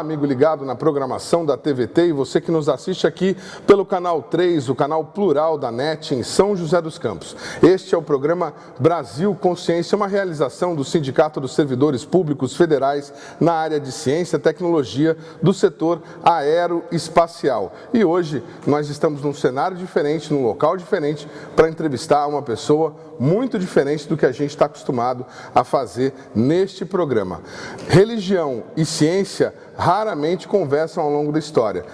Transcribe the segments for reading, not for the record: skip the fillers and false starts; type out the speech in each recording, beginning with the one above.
Olá, amigo ligado na programação da TVT e você que nos assiste aqui pelo canal 3, o canal plural da NET em São José dos Campos. Este é o programa Brasil Consciência, uma realização do Sindicato dos Servidores Públicos Federais na área de ciência e tecnologia do setor aeroespacial. E hoje nós estamos num cenário diferente, num local diferente, para entrevistar uma pessoa muito diferente do que a gente está acostumado a fazer neste programa. Religião e ciência raramente conversam ao longo da história.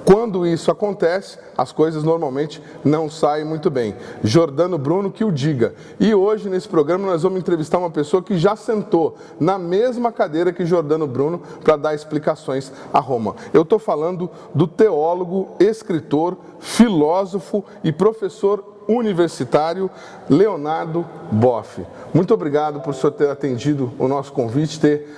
Quando isso acontece, as coisas normalmente não saem muito bem. Jordano Bruno que o diga. E hoje, nesse programa, nós vamos entrevistar uma pessoa que já sentou na mesma cadeira que Jordano Bruno para dar explicações a Roma. Eu estou falando do teólogo, escritor, filósofo e professor universitário Leonardo Boff. Muito obrigado por o senhor ter atendido o nosso convite, ter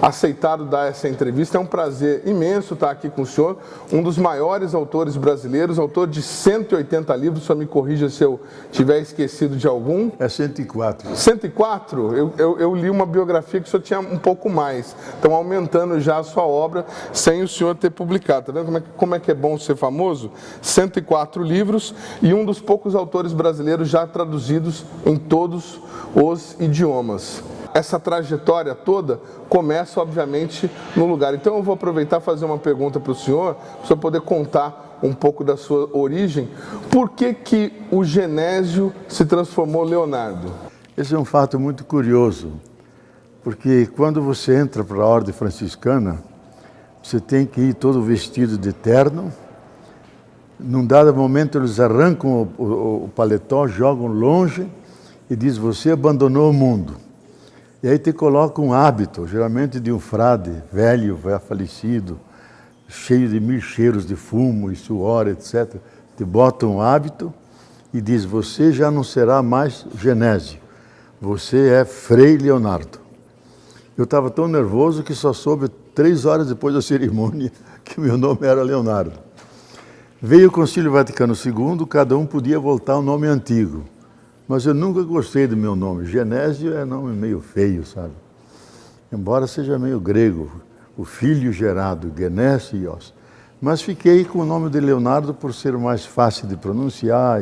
aceitado dar essa entrevista. É um prazer imenso estar aqui com o senhor, um dos maiores autores brasileiros, autor de 180 livros, só me corrija se eu tiver esquecido de algum. É 104. 104? Eu li uma biografia que o senhor tinha um pouco mais, então aumentando já a sua obra sem o senhor ter publicado. Tá vendo como é que é bom ser famoso? 104 livros e um dos poucos autores brasileiros já traduzidos em todos os idiomas. Essa trajetória toda começa, obviamente, no lugar. Então eu vou aproveitar e fazer uma pergunta para o senhor poder contar um pouco da sua origem. Por que o Genésio se transformou Leonardo? Esse é um fato muito curioso, porque quando você entra para a ordem franciscana, você tem que ir todo vestido de terno. Num dado momento eles arrancam o paletó, jogam longe e diz: você abandonou o mundo. E aí te coloca um hábito, geralmente de um frade velho, já falecido, cheio de mil cheiros de fumo e suor, etc. Te bota um hábito e diz: você já não será mais Genésio, você é Frei Leonardo. Eu estava tão nervoso que só soube 3 horas depois da cerimônia que meu nome era Leonardo. Veio o Concílio Vaticano II, cada um podia voltar ao nome antigo. Mas eu nunca gostei do meu nome. Genésio é nome meio feio, sabe? Embora seja meio grego, o filho gerado, Genesios. Mas fiquei com o nome de Leonardo por ser mais fácil de pronunciar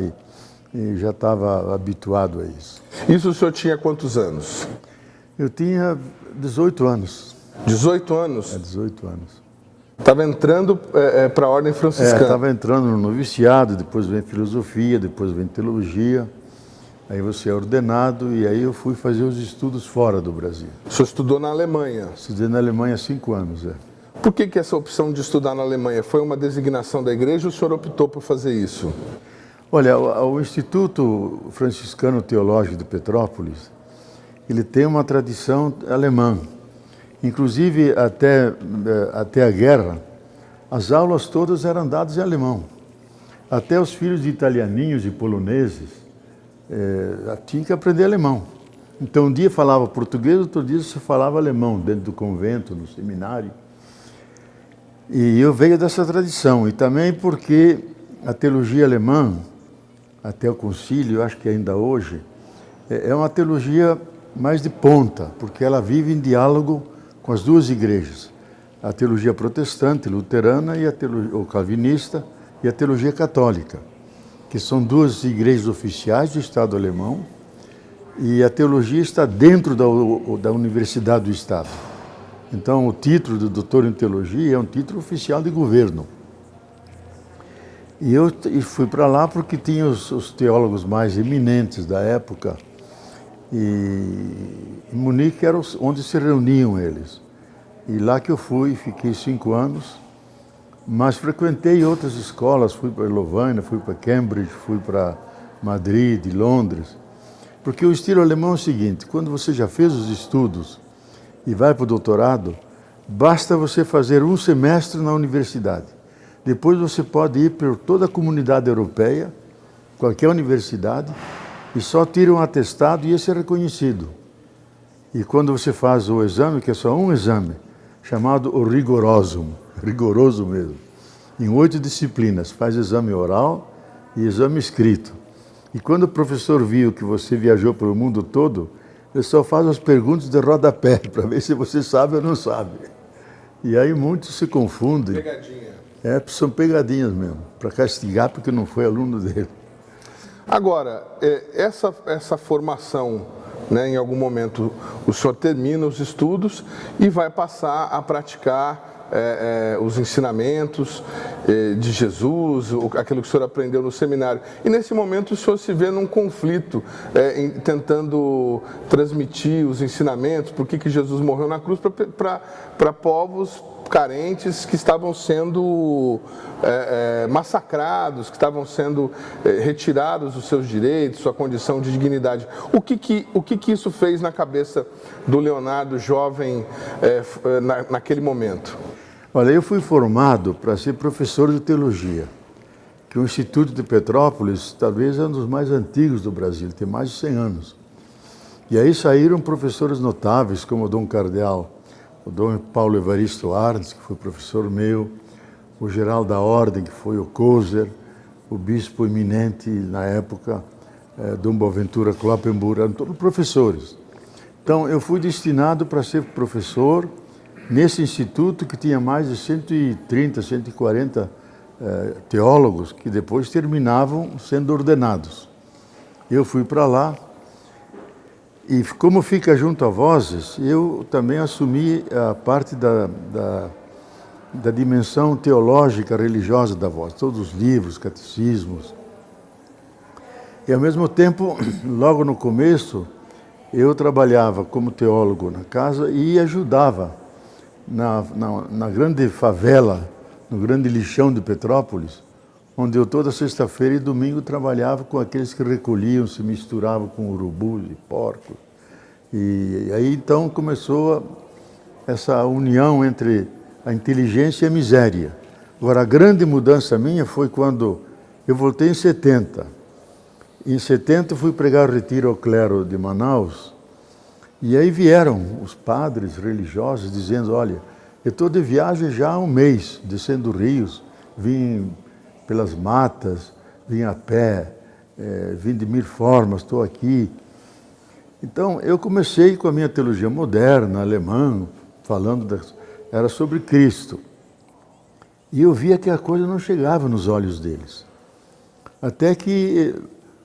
e já estava habituado a isso. Isso o senhor tinha quantos anos? Eu tinha 18 anos. 18 anos? 18 anos. Estava entrando para a ordem franciscana? Estava entrando no noviciado, depois vem filosofia, depois vem teologia. Aí você é ordenado e aí eu fui fazer os estudos fora do Brasil. O senhor estudou na Alemanha? Estudei na Alemanha 5 anos, Por que essa opção de estudar na Alemanha? Foi uma designação da igreja ou o senhor optou por fazer isso? Olha, o Instituto Franciscano Teológico de Petrópolis, ele tem uma tradição alemã. Inclusive, até a guerra, as aulas todas eram dadas em alemão. Até os filhos de italianinhos e poloneses tinha que aprender alemão. Então, um dia falava português, outro dia você falava alemão, dentro do convento, no seminário. E eu venho dessa tradição. E também porque a teologia alemã, até o concílio, eu acho que ainda hoje, é uma teologia mais de ponta, porque ela vive em diálogo com as duas igrejas. A teologia protestante, luterana, e ou calvinista, e a teologia católica, que são duas igrejas oficiais do Estado alemão, e a teologia está dentro da Universidade do Estado. Então, o título de doutor em teologia é um título oficial de governo. E eu fui para lá porque tinha os teólogos mais eminentes da época, e em Munique era onde se reuniam eles. E lá que eu fui, fiquei 5 anos, mas frequentei outras escolas, fui para Louvaina, fui para Cambridge, fui para Madrid, Londres. Porque o estilo alemão é o seguinte: quando você já fez os estudos e vai para o doutorado, basta você fazer 1 semestre na universidade. Depois você pode ir por toda a comunidade europeia, qualquer universidade, e só tira um atestado e esse é reconhecido. E quando você faz o exame, que é só um exame, chamado o rigorosum, rigoroso mesmo, em 8 disciplinas, faz exame oral e exame escrito. E quando o professor viu que você viajou pelo mundo todo, ele só faz as perguntas de rodapé, para ver se você sabe ou não sabe. E aí muitos se confundem. Pegadinha. São pegadinhas mesmo, para castigar porque não foi aluno dele. Agora, essa formação, né, em algum momento o senhor termina os estudos e vai passar a praticar os ensinamentos de Jesus, aquilo que o senhor aprendeu no seminário. E nesse momento o senhor se vê num conflito, tentando transmitir os ensinamentos, por que Jesus morreu na cruz, para povos carentes que estavam sendo massacrados, que estavam sendo retirados os seus direitos, sua condição de dignidade. O que isso fez na cabeça do Leonardo jovem naquele momento? Olha, eu fui formado para ser professor de teologia, que o Instituto de Petrópolis talvez é um dos mais antigos do Brasil, tem mais de 100 anos. E aí saíram professores notáveis como o Dom Cardeal, o Dom Paulo Evaristo Arnes, que foi professor meu, o geral da ordem, que foi o Koser, o bispo eminente na época, Dom Boaventura Kloppenburg, eram todos professores. Então eu fui destinado para ser professor nesse instituto que tinha mais de 130, 140 teólogos que depois terminavam sendo ordenados. Eu fui para lá e, como fica junto a Vozes, eu também assumi a parte da dimensão teológica, religiosa da Vozes, todos os livros, catecismos. E, ao mesmo tempo, logo no começo, eu trabalhava como teólogo na casa e ajudava na grande favela, no grande lixão de Petrópolis, onde eu toda sexta-feira e domingo trabalhava com aqueles que recolhiam, se misturavam com urubus e porcos. E aí então começou essa união entre a inteligência e a miséria. Agora, a grande mudança minha foi quando eu voltei em 70. Em 70 fui pregar o retiro ao clero de Manaus, e aí vieram os padres religiosos dizendo, olha, eu estou de viagem já há um mês, descendo rios, vim pelas matas, vim a pé, vim de mil formas, estou aqui. Então eu comecei com a minha teologia moderna, alemã, era sobre Cristo. E eu via que a coisa não chegava nos olhos deles. Até que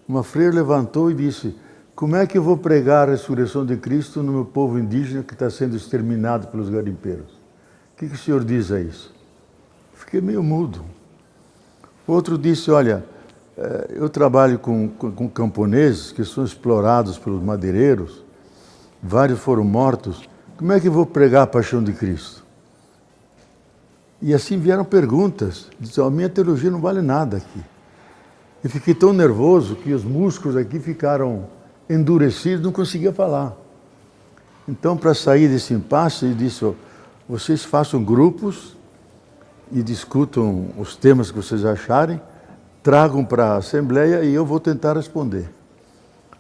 uma freira levantou e disse, como é que eu vou pregar a ressurreição de Cristo no meu povo indígena que está sendo exterminado pelos garimpeiros? O que o senhor diz a isso? Fiquei meio mudo. Outro disse, olha, eu trabalho com camponeses que são explorados pelos madeireiros, vários foram mortos, como é que eu vou pregar a paixão de Cristo? E assim vieram perguntas, disse, a minha teologia não vale nada aqui. E fiquei tão nervoso que os músculos aqui ficaram endurecidos, não conseguia falar. Então, para sair desse impasse, ele disse, vocês façam grupos e discutam os temas que vocês acharem, tragam para a Assembleia e eu vou tentar responder.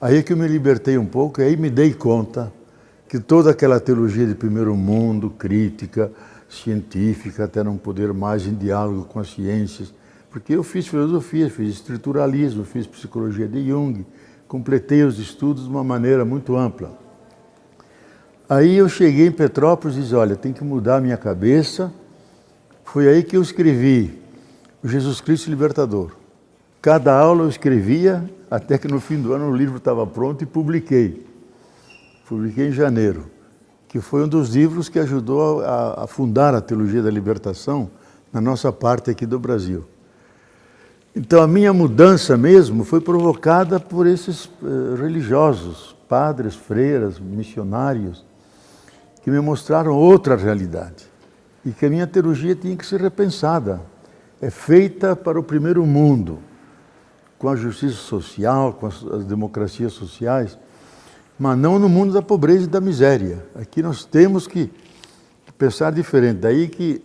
Aí é que eu me libertei um pouco e aí me dei conta que toda aquela teologia de primeiro mundo, crítica, científica, até não poder mais em diálogo com as ciências, porque eu fiz filosofia, fiz estruturalismo, fiz psicologia de Jung, completei os estudos de uma maneira muito ampla. Aí eu cheguei em Petrópolis e disse, olha, tem que mudar a minha cabeça. Foi aí que eu escrevi o Jesus Cristo Libertador. Cada aula eu escrevia, até que no fim do ano o livro estava pronto e publiquei. Publiquei em janeiro, que foi um dos livros que ajudou a fundar a Teologia da Libertação na nossa parte aqui do Brasil. Então a minha mudança mesmo foi provocada por esses religiosos, padres, freiras, missionários, que me mostraram outra realidade e que a minha teologia tinha que ser repensada. É feita para o primeiro mundo, com a justiça social, com as democracias sociais, mas não no mundo da pobreza e da miséria. Aqui nós temos que pensar diferente. Daí que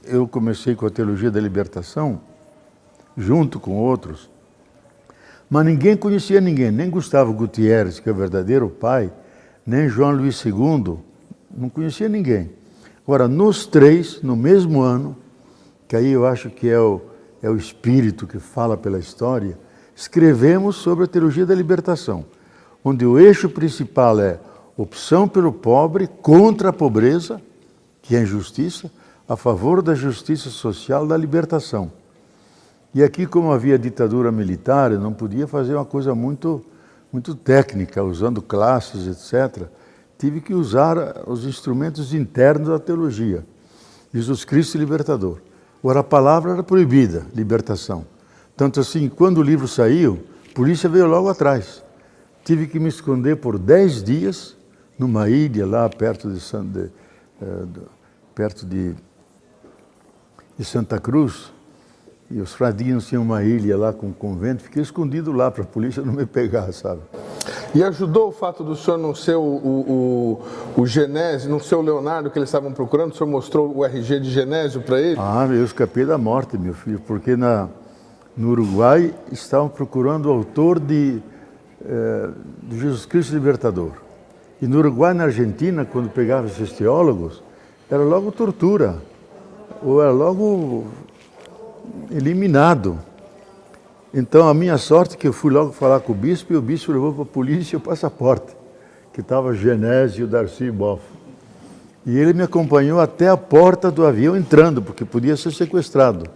eu comecei com a teologia da libertação, junto com outros, mas ninguém conhecia ninguém, nem Gustavo Gutierrez, que é o verdadeiro pai, nem João Luís II, não conhecia ninguém. Agora, nos três, no mesmo ano, que aí eu acho que é o Espírito que fala pela história, escrevemos sobre a teologia da libertação, onde o eixo principal é opção pelo pobre contra a pobreza, que é a injustiça, a favor da justiça social, da libertação. E aqui, como havia ditadura militar, eu não podia fazer uma coisa muito técnica, usando classes, etc. Tive que usar os instrumentos internos da teologia. Jesus Cristo libertador. Ora, a palavra era proibida, libertação. Tanto assim, quando o livro saiu, a polícia veio logo atrás. Tive que me esconder por 10 dias numa ilha lá perto de Santa Cruz. E os fradinos tinham uma ilha lá com um convento. Fiquei escondido lá para a polícia não me pegar, sabe? E ajudou o fato do senhor não ser o Genésio, não ser o Leonardo que eles estavam procurando? O senhor mostrou o RG de Genésio para ele? Ah, eu escapei da morte, meu filho, porque no Uruguai estavam procurando o autor de Jesus Cristo Libertador. E no Uruguai, na Argentina, quando pegavam esses teólogos, era logo tortura, ou era logo eliminado. Então, a minha sorte é que eu fui logo falar com o bispo, e o bispo levou para a polícia o passaporte, que estava Genésio Darcy Boff. E ele me acompanhou até a porta do avião entrando, porque podia ser sequestrado.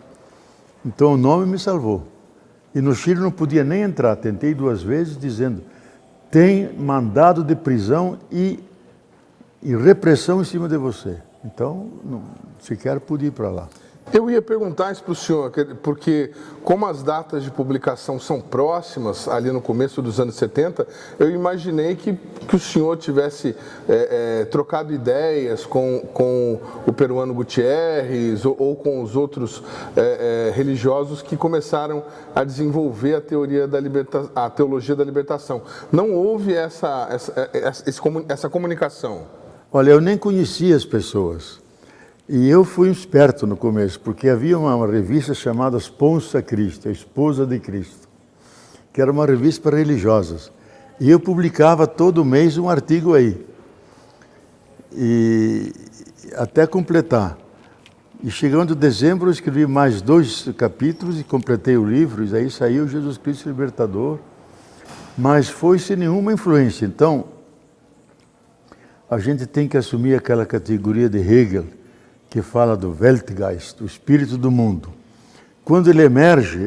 Então, o nome me salvou. E no Chile não podia nem entrar. Tentei 2 vezes, dizendo, tem mandado de prisão e repressão em cima de você. Então, não sequer pude ir para lá. Eu ia perguntar isso para o senhor, porque como as datas de publicação são próximas, ali no começo dos anos 70, eu imaginei que o senhor tivesse trocado ideias com o peruano Gutierrez ou com os outros religiosos que começaram a desenvolver a teologia da libertação. Não houve essa comunicação? Olha, eu nem conhecia as pessoas. E eu fui esperto no começo, porque havia uma revista chamada Esposa Cristo, a Esposa de Cristo, que era uma revista para religiosas. E eu publicava todo mês um artigo aí, e até completar. E chegando em dezembro eu escrevi mais 2 capítulos e completei o livro, e aí saiu Jesus Cristo Libertador, mas foi sem nenhuma influência. Então, a gente tem que assumir aquela categoria de Hegel, que fala do Weltgeist, do espírito do mundo. Quando ele emerge,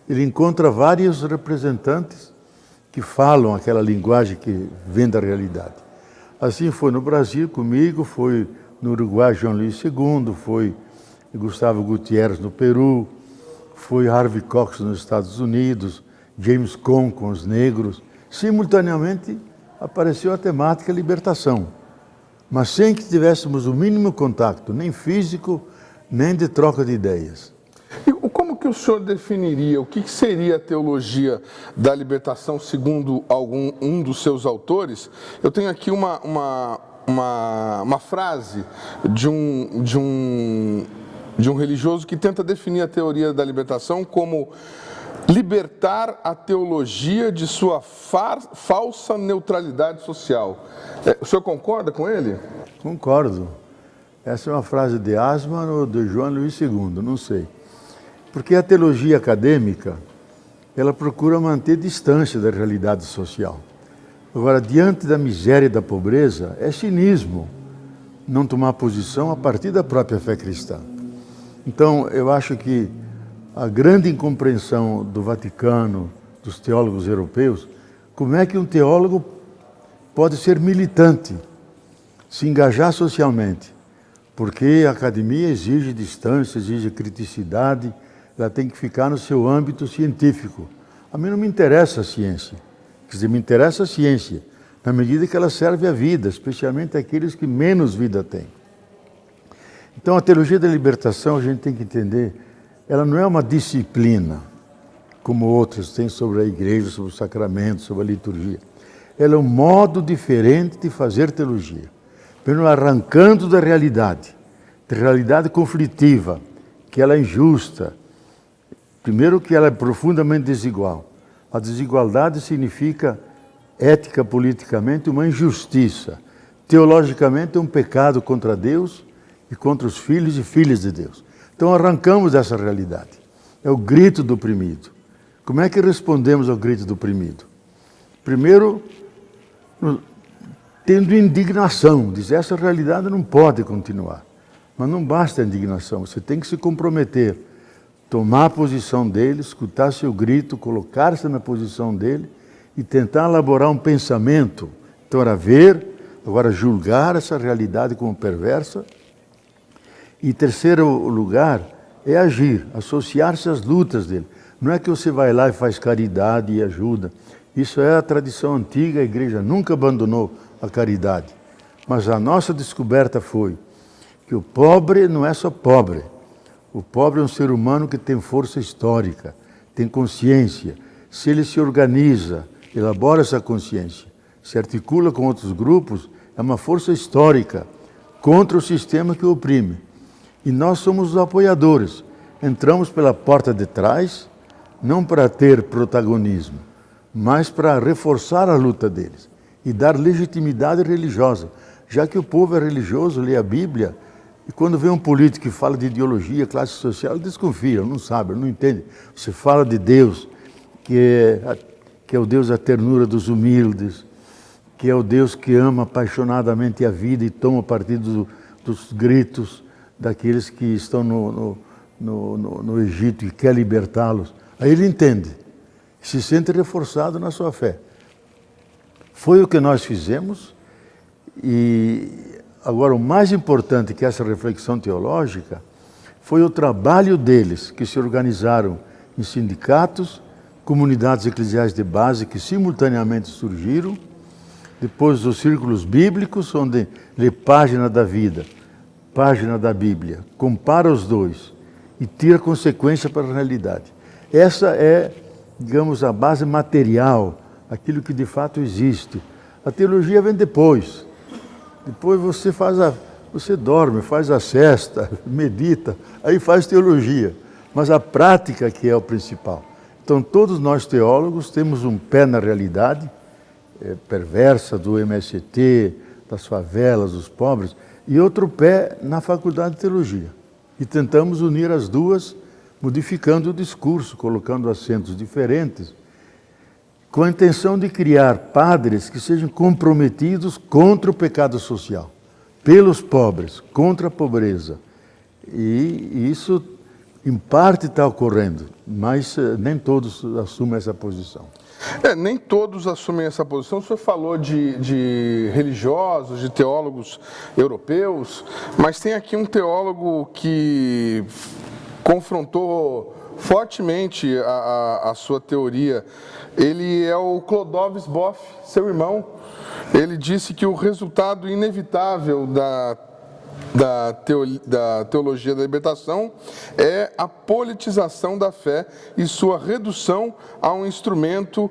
ele encontra vários representantes que falam aquela linguagem que vem da realidade. Assim foi no Brasil comigo, foi no Uruguai João Luís II, foi Gustavo Gutierrez no Peru, foi Harvey Cox nos Estados Unidos, James Cone com os negros. Simultaneamente apareceu a temática libertação, mas sem que tivéssemos o mínimo contato, nem físico, nem de troca de ideias. E como que o senhor definiria, o que seria a teologia da libertação segundo um dos seus autores? Eu tenho aqui uma frase de um religioso que tenta definir a teoria da libertação como libertar a teologia de sua falsa neutralidade social. O senhor concorda com ele? Concordo. Essa é uma frase de Asman ou de João Luís II, não sei. Porque a teologia acadêmica, ela procura manter distância da realidade social. Agora, diante da miséria e da pobreza, é cinismo não tomar posição a partir da própria fé cristã. Então, eu acho que a grande incompreensão do Vaticano, dos teólogos europeus, como é que um teólogo pode ser militante, se engajar socialmente, porque a academia exige distância, exige criticidade, ela tem que ficar no seu âmbito científico. A mim não me interessa a ciência, quer dizer, me interessa a ciência, na medida que ela serve à vida, especialmente àqueles que menos vida têm. Então, a teologia da libertação, a gente tem que entender, ela não é uma disciplina, como outras têm sobre a igreja, sobre os sacramentos, sobre a liturgia. Ela é um modo diferente de fazer teologia. Primeiro, arrancando da realidade conflitiva, que ela é injusta. Primeiro, que ela é profundamente desigual. A desigualdade significa, ética, politicamente, uma injustiça. Teologicamente, um pecado contra Deus e contra os filhos e filhas de Deus. Então, arrancamos dessa realidade. É o grito do oprimido. Como é que respondemos ao grito do oprimido? Primeiro, tendo indignação, diz, essa realidade não pode continuar. Mas não basta a indignação, você tem que se comprometer, tomar a posição dele, escutar seu grito, colocar-se na posição dele e tentar elaborar um pensamento. Então era ver, agora julgar essa realidade como perversa. E terceiro lugar é agir, associar-se às lutas dele. Não é que você vai lá e faz caridade e ajuda. Isso é a tradição antiga, a igreja nunca abandonou a caridade. Mas a nossa descoberta foi que o pobre não é só pobre. O pobre é um ser humano que tem força histórica, tem consciência. Se ele se organiza, elabora essa consciência, se articula com outros grupos, é uma força histórica contra o sistema que o oprime. E nós somos os apoiadores. Entramos pela porta de trás, não para ter protagonismo, mas para reforçar a luta deles e dar legitimidade religiosa. Já que o povo é religioso, lê a Bíblia, e quando vem um político que fala de ideologia, classe social, ele desconfia, não sabe, não entende. Você fala de Deus, que é o Deus da ternura dos humildes, que é o Deus que ama apaixonadamente a vida e toma partido dos gritos daqueles que estão no Egito e quer libertá-los. Aí ele entende, se sente reforçado na sua fé. Foi o que nós fizemos. E agora o mais importante que essa reflexão teológica foi o trabalho deles, que se organizaram em sindicatos, comunidades eclesiais de base que simultaneamente surgiram, depois os círculos bíblicos, onde lê página da vida, página da Bíblia, compara os dois e tira consequência para a realidade. Essa é, digamos, a base material, aquilo que de fato existe. A teologia vem depois. Depois você dorme, faz a sesta, medita, aí faz teologia. Mas a prática que é o principal. Então todos nós teólogos temos um pé na realidade perversa do MST, das favelas, dos pobres, e outro pé na faculdade de teologia. E tentamos unir as duas, modificando o discurso, colocando acentos diferentes, com a intenção de criar padres que sejam comprometidos contra o pecado social, pelos pobres, contra a pobreza. E isso, em parte, está ocorrendo, mas nem todos assumem essa posição. Nem todos assumem essa posição. O senhor falou de religiosos, de teólogos europeus, mas tem aqui um teólogo que confrontou fortemente a sua teoria. Ele é o Clodovis Boff, seu irmão. Ele disse que o resultado inevitável da teologia da libertação é a politização da fé e sua redução a um instrumento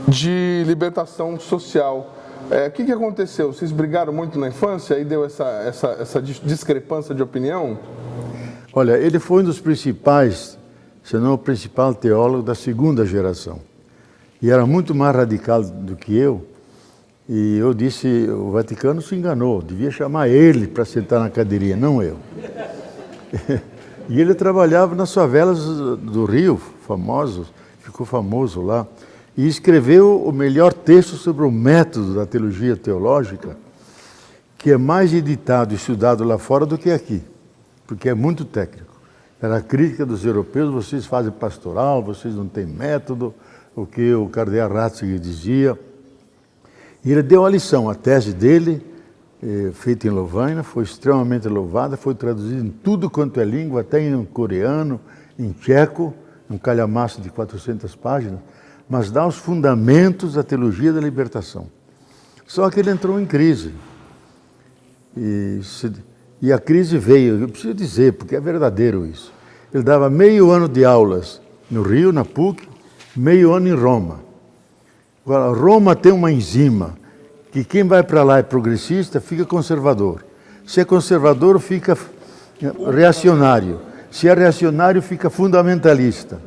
de libertação social. O que aconteceu? Vocês brigaram muito na infância e deu essa discrepância de opinião? Olha, ele foi um dos principais, se não o principal teólogo da segunda geração. E era muito mais radical do que eu. E eu disse, o Vaticano se enganou, devia chamar ele para sentar na cadeirinha, não eu. E ele trabalhava nas favelas do Rio, ficou famoso lá, e escreveu o melhor texto sobre o método da teologia teológica, que é mais editado e estudado lá fora do que aqui, porque é muito técnico. Era a crítica dos europeus, vocês fazem pastoral, vocês não têm método, o que o cardeal Ratzinger dizia. E ele deu a lição, a tese dele, feita em Lovaina, foi extremamente louvada, foi traduzida em tudo quanto é língua, até em coreano, em tcheco, um calhamaço de 400 páginas, mas dá os fundamentos da teologia da libertação. Só que ele entrou em crise. E a crise veio, eu preciso dizer, porque é verdadeiro isso. Ele dava meio ano de aulas no Rio, na PUC, meio ano em Roma. Agora, Roma tem uma enzima, que quem vai para lá é progressista, fica conservador. Se é conservador, fica reacionário. Se é reacionário, fica fundamentalista.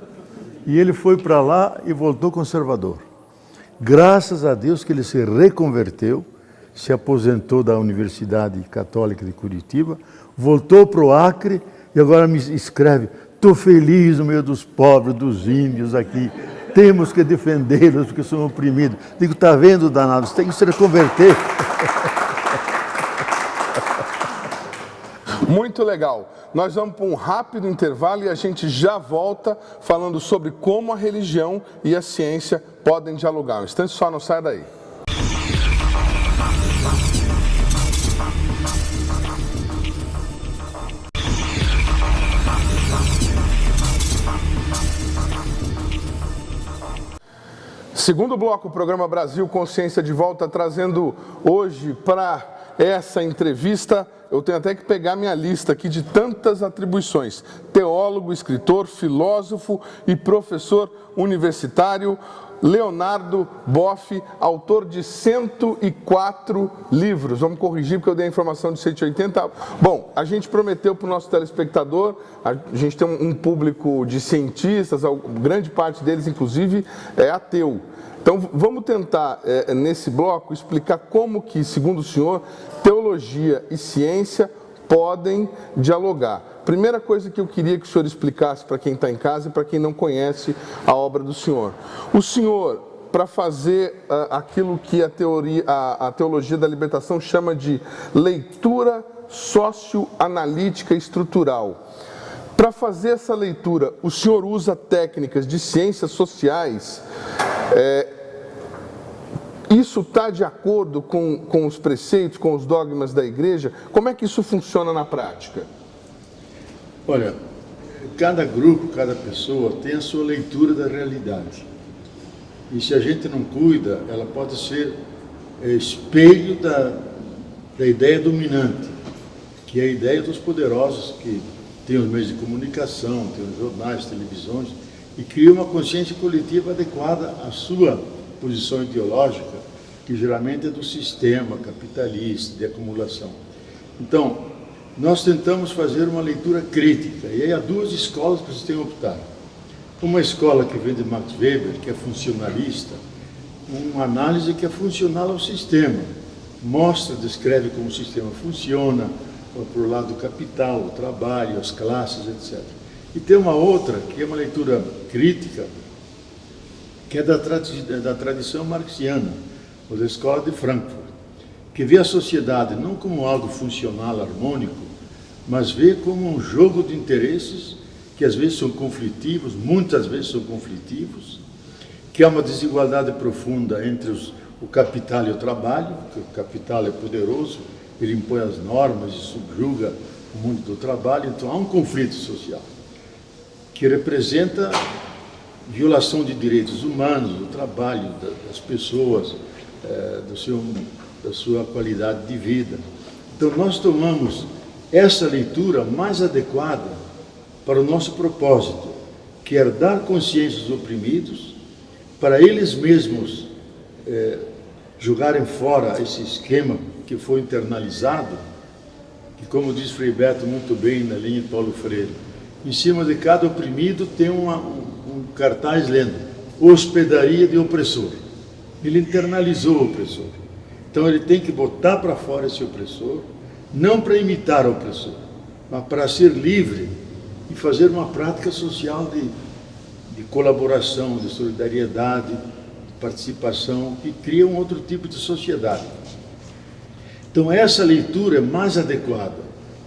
E ele foi para lá e voltou conservador. Graças a Deus que ele se reconverteu, se aposentou da Universidade Católica de Curitiba, voltou para o Acre e agora me escreve, estou feliz no meio dos pobres, dos índios aqui, temos que defendê-los porque são oprimidos. Digo, está vendo, danado, você tem que se reconverter. Muito legal. Nós vamos para um rápido intervalo e a gente já volta falando sobre como a religião e a ciência podem dialogar. Um instante só, não sai daí. Segundo bloco, o programa Brasil Consciência de volta, trazendo hoje para essa entrevista, eu tenho até que pegar minha lista aqui de tantas atribuições. Teólogo, escritor, filósofo e professor universitário, Leonardo Boff, autor de 104 livros. Vamos corrigir porque eu dei a informação de 180. Bom, a gente prometeu para o nosso telespectador, a gente tem um público de cientistas, grande parte deles, inclusive, é ateu. Então, vamos tentar, nesse bloco, explicar como que, segundo o senhor, teologia e ciência podem dialogar. Primeira coisa que eu queria que o senhor explicasse para quem está em casa e para quem não conhece a obra do senhor. O senhor, para fazer aquilo que a teologia da libertação chama de leitura socioanalítica estrutural, para fazer essa leitura, o senhor usa técnicas de ciências sociais. Isso está de acordo com os preceitos, com os dogmas da igreja? Como é que isso funciona na prática? Olha, cada grupo, cada pessoa tem a sua leitura da realidade. E se a gente não cuida, ela pode ser espelho da ideia dominante, que é a ideia dos poderosos, que tem os meios de comunicação, tem os jornais, televisões, e cria uma consciência coletiva adequada à sua posição ideológica, que geralmente é do sistema capitalista, de acumulação. Então, nós tentamos fazer uma leitura crítica, e aí há duas escolas que vocês têm que optar. Uma escola que vem de Max Weber, que é funcionalista, uma análise que é funcional ao sistema, mostra, descreve como o sistema funciona, por o lado do capital, o trabalho, as classes, etc. E tem uma outra, que é uma leitura crítica, que é da tradição marxiana, ou da escola de Frankfurt, que vê a sociedade não como algo funcional, harmônico, mas vê como um jogo de interesses que às vezes são conflitivos, muitas vezes são conflitivos, que há uma desigualdade profunda entre o capital e o trabalho, porque o capital é poderoso, ele impõe as normas e subjuga o mundo do trabalho, então há um conflito social, que representa violação de direitos humanos, do trabalho das pessoas, da sua qualidade de vida. Então nós tomamos essa leitura mais adequada para o nosso propósito, que é dar consciência aos oprimidos, para eles mesmos jogarem fora esse esquema que foi internalizado, que, como diz Frei Beto muito bem na linha de Paulo Freire, em cima de cada oprimido tem um cartaz lendo hospedaria de opressor. Ele internalizou o opressor. Então ele tem que botar para fora esse opressor, não para imitar o opressor, mas para ser livre e fazer uma prática social de colaboração, de solidariedade, de participação, que cria um outro tipo de sociedade. Então essa leitura é mais adequada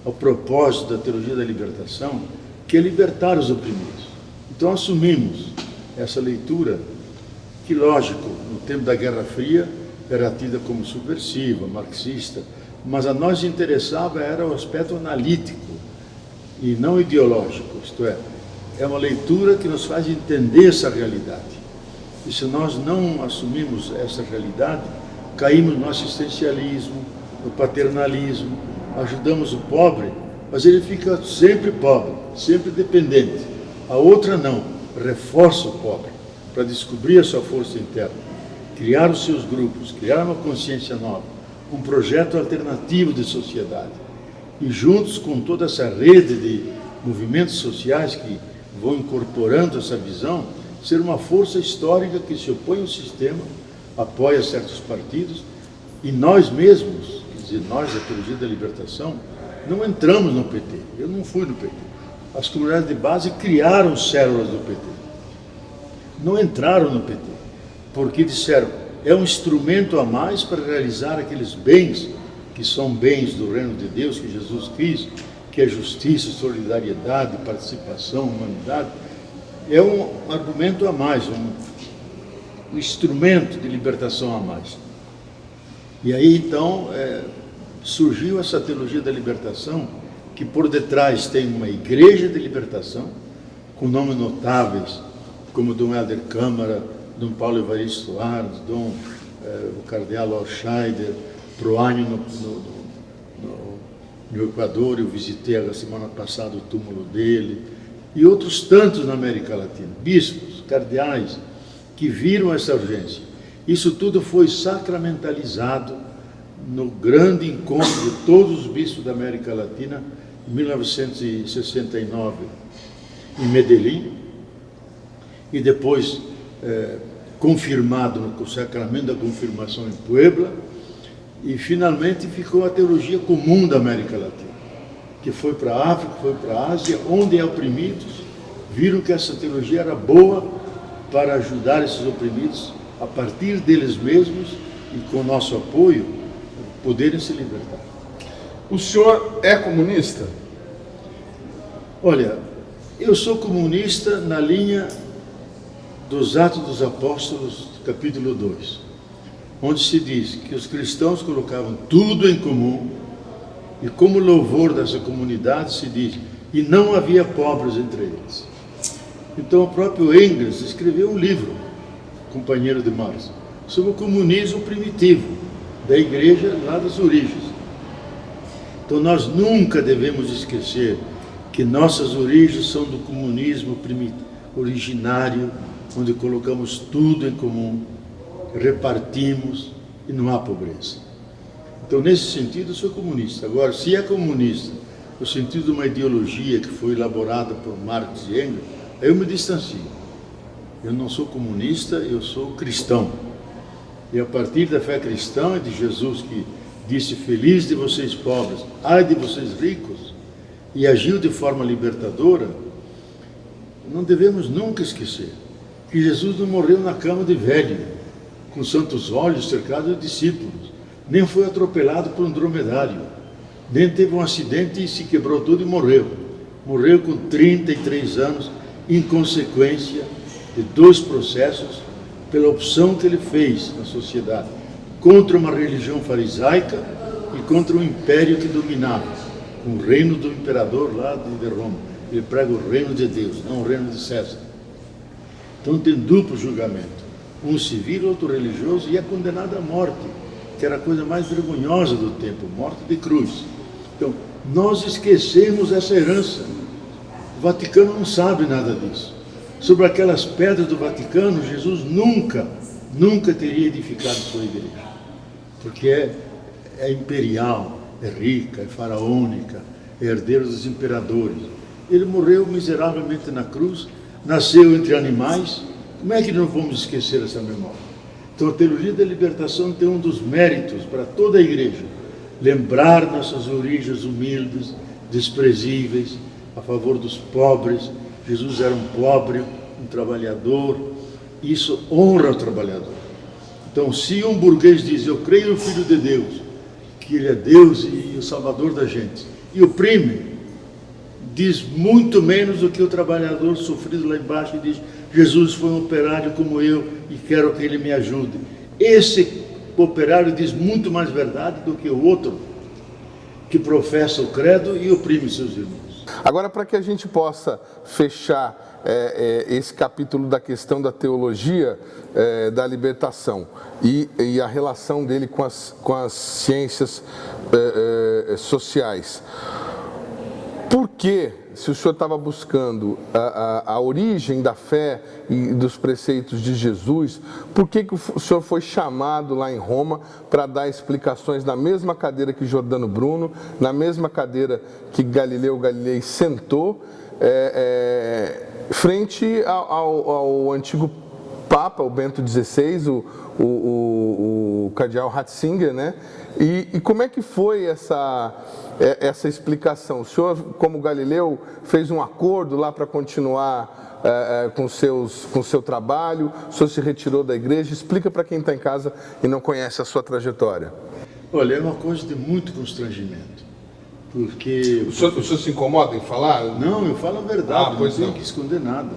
ao propósito da teologia da libertação, que é libertar os oprimidos. Então assumimos essa leitura, que lógico, no tempo da Guerra Fria, era tida como subversiva, marxista, mas a nós interessava era o aspecto analítico e não ideológico, isto é uma leitura que nos faz entender essa realidade. E se nós não assumimos essa realidade, caímos no assistencialismo, no paternalismo, ajudamos o pobre, mas ele fica sempre pobre, sempre dependente. A outra não, reforça o pobre para descobrir a sua força interna, criar os seus grupos, criar uma consciência nova, um projeto alternativo de sociedade. E juntos com toda essa rede de movimentos sociais que vão incorporando essa visão, ser uma força histórica que se opõe ao sistema, apoia certos partidos, e nós mesmos, quer dizer, nós da Teologia da Libertação, não entramos no PT, eu não fui no PT. As comunidades de base criaram células do PT, não entraram no PT, porque disseram, é um instrumento a mais para realizar aqueles bens, que são bens do reino de Deus, que Jesus quis, que é justiça, solidariedade, participação, humanidade, é um argumento a mais, um instrumento de libertação a mais. E aí, então, surgiu essa teologia da libertação, que por detrás tem uma igreja de libertação, com nomes notáveis, como Dom Helder Câmara, Dom Paulo Evaristo Soares, o cardeal Alscheider, Proânio no Equador. Eu visitei a semana passada o túmulo dele, e outros tantos na América Latina, bispos, cardeais, que viram essa urgência. Isso tudo foi sacramentalizado no grande encontro de todos os bispos da América Latina, em 1969, em Medellín, e depois confirmado no sacramento da confirmação em Puebla, e finalmente ficou a teologia comum da América Latina, que foi para a África, foi para a Ásia, onde oprimidos viram que essa teologia era boa para ajudar esses oprimidos, a partir deles mesmos e com nosso apoio, poderem se libertar. O senhor é comunista? Olha, eu sou comunista na linha dos Atos dos Apóstolos, capítulo 2, onde se diz que os cristãos colocavam tudo em comum, e como louvor dessa comunidade se diz, e não havia pobres entre eles. Então o próprio Engels escreveu um livro, companheiro de Marx, sobre o comunismo primitivo da igreja lá das origens. Então nós nunca devemos esquecer que nossas origens são do comunismo originário, onde colocamos tudo em comum, repartimos e não há pobreza. Então, nesse sentido, eu sou comunista. Agora, se é comunista no sentido de uma ideologia que foi elaborada por Marx e Engels, aí eu me distancio. Eu não sou comunista, eu sou cristão. E a partir da fé cristã e de Jesus, que disse: feliz de vocês pobres, ai de vocês ricos, e agiu de forma libertadora, não devemos nunca esquecer que Jesus não morreu na cama de velho, com santos olhos, cercado de discípulos, nem foi atropelado por um dromedário, nem teve um acidente e se quebrou tudo e morreu. Morreu com 33 anos, em consequência de 2 processos, pela opção que ele fez na sociedade, contra uma religião farisaica e contra um império que dominava, com o reino do imperador lá de Roma. Ele prega o reino de Deus, não o reino de César. Então tem duplo julgamento, um civil, outro religioso, e é condenado à morte, que era a coisa mais vergonhosa do tempo, morte de cruz. Então, nós esquecemos essa herança. O Vaticano não sabe nada disso. Sobre aquelas pedras do Vaticano, Jesus nunca teria edificado sua igreja, porque é imperial, é rica, é faraônica, é herdeiro dos imperadores. Ele morreu miseravelmente na cruz, nasceu entre animais. Como é que não vamos esquecer essa memória? Então a teologia da libertação tem um dos méritos para toda a igreja: lembrar nossas origens humildes, desprezíveis, a favor dos pobres. Jesus era um pobre, um trabalhador, isso honra o trabalhador. Então, se um burguês diz: eu creio no Filho de Deus, que ele é Deus e o Salvador da gente, e oprime, diz muito menos do que o trabalhador sofrido lá embaixo e diz: Jesus foi um operário como eu e quero que ele me ajude. Esse operário diz muito mais verdade do que o outro que professa o credo e oprime seus irmãos. Agora, para que a gente possa fechar esse capítulo da questão da teologia da libertação e a relação dele com as ciências sociais, por que, se o senhor estava buscando a origem da fé e dos preceitos de Jesus, por que o senhor foi chamado lá em Roma para dar explicações na mesma cadeira que Giordano Bruno, na mesma cadeira que Galileu Galilei sentou, frente ao antigo Papa, o Bento XVI, o cardeal Ratzinger, né? E como é que foi essa explicação? O senhor, como Galileu, fez um acordo lá para continuar com o seu trabalho? O senhor se retirou da igreja? Explica para quem está em casa e não conhece a sua trajetória. Olha, é uma coisa de muito constrangimento. porque... O senhor se incomoda em falar? Não, eu falo a verdade, pois não tenho que esconder nada.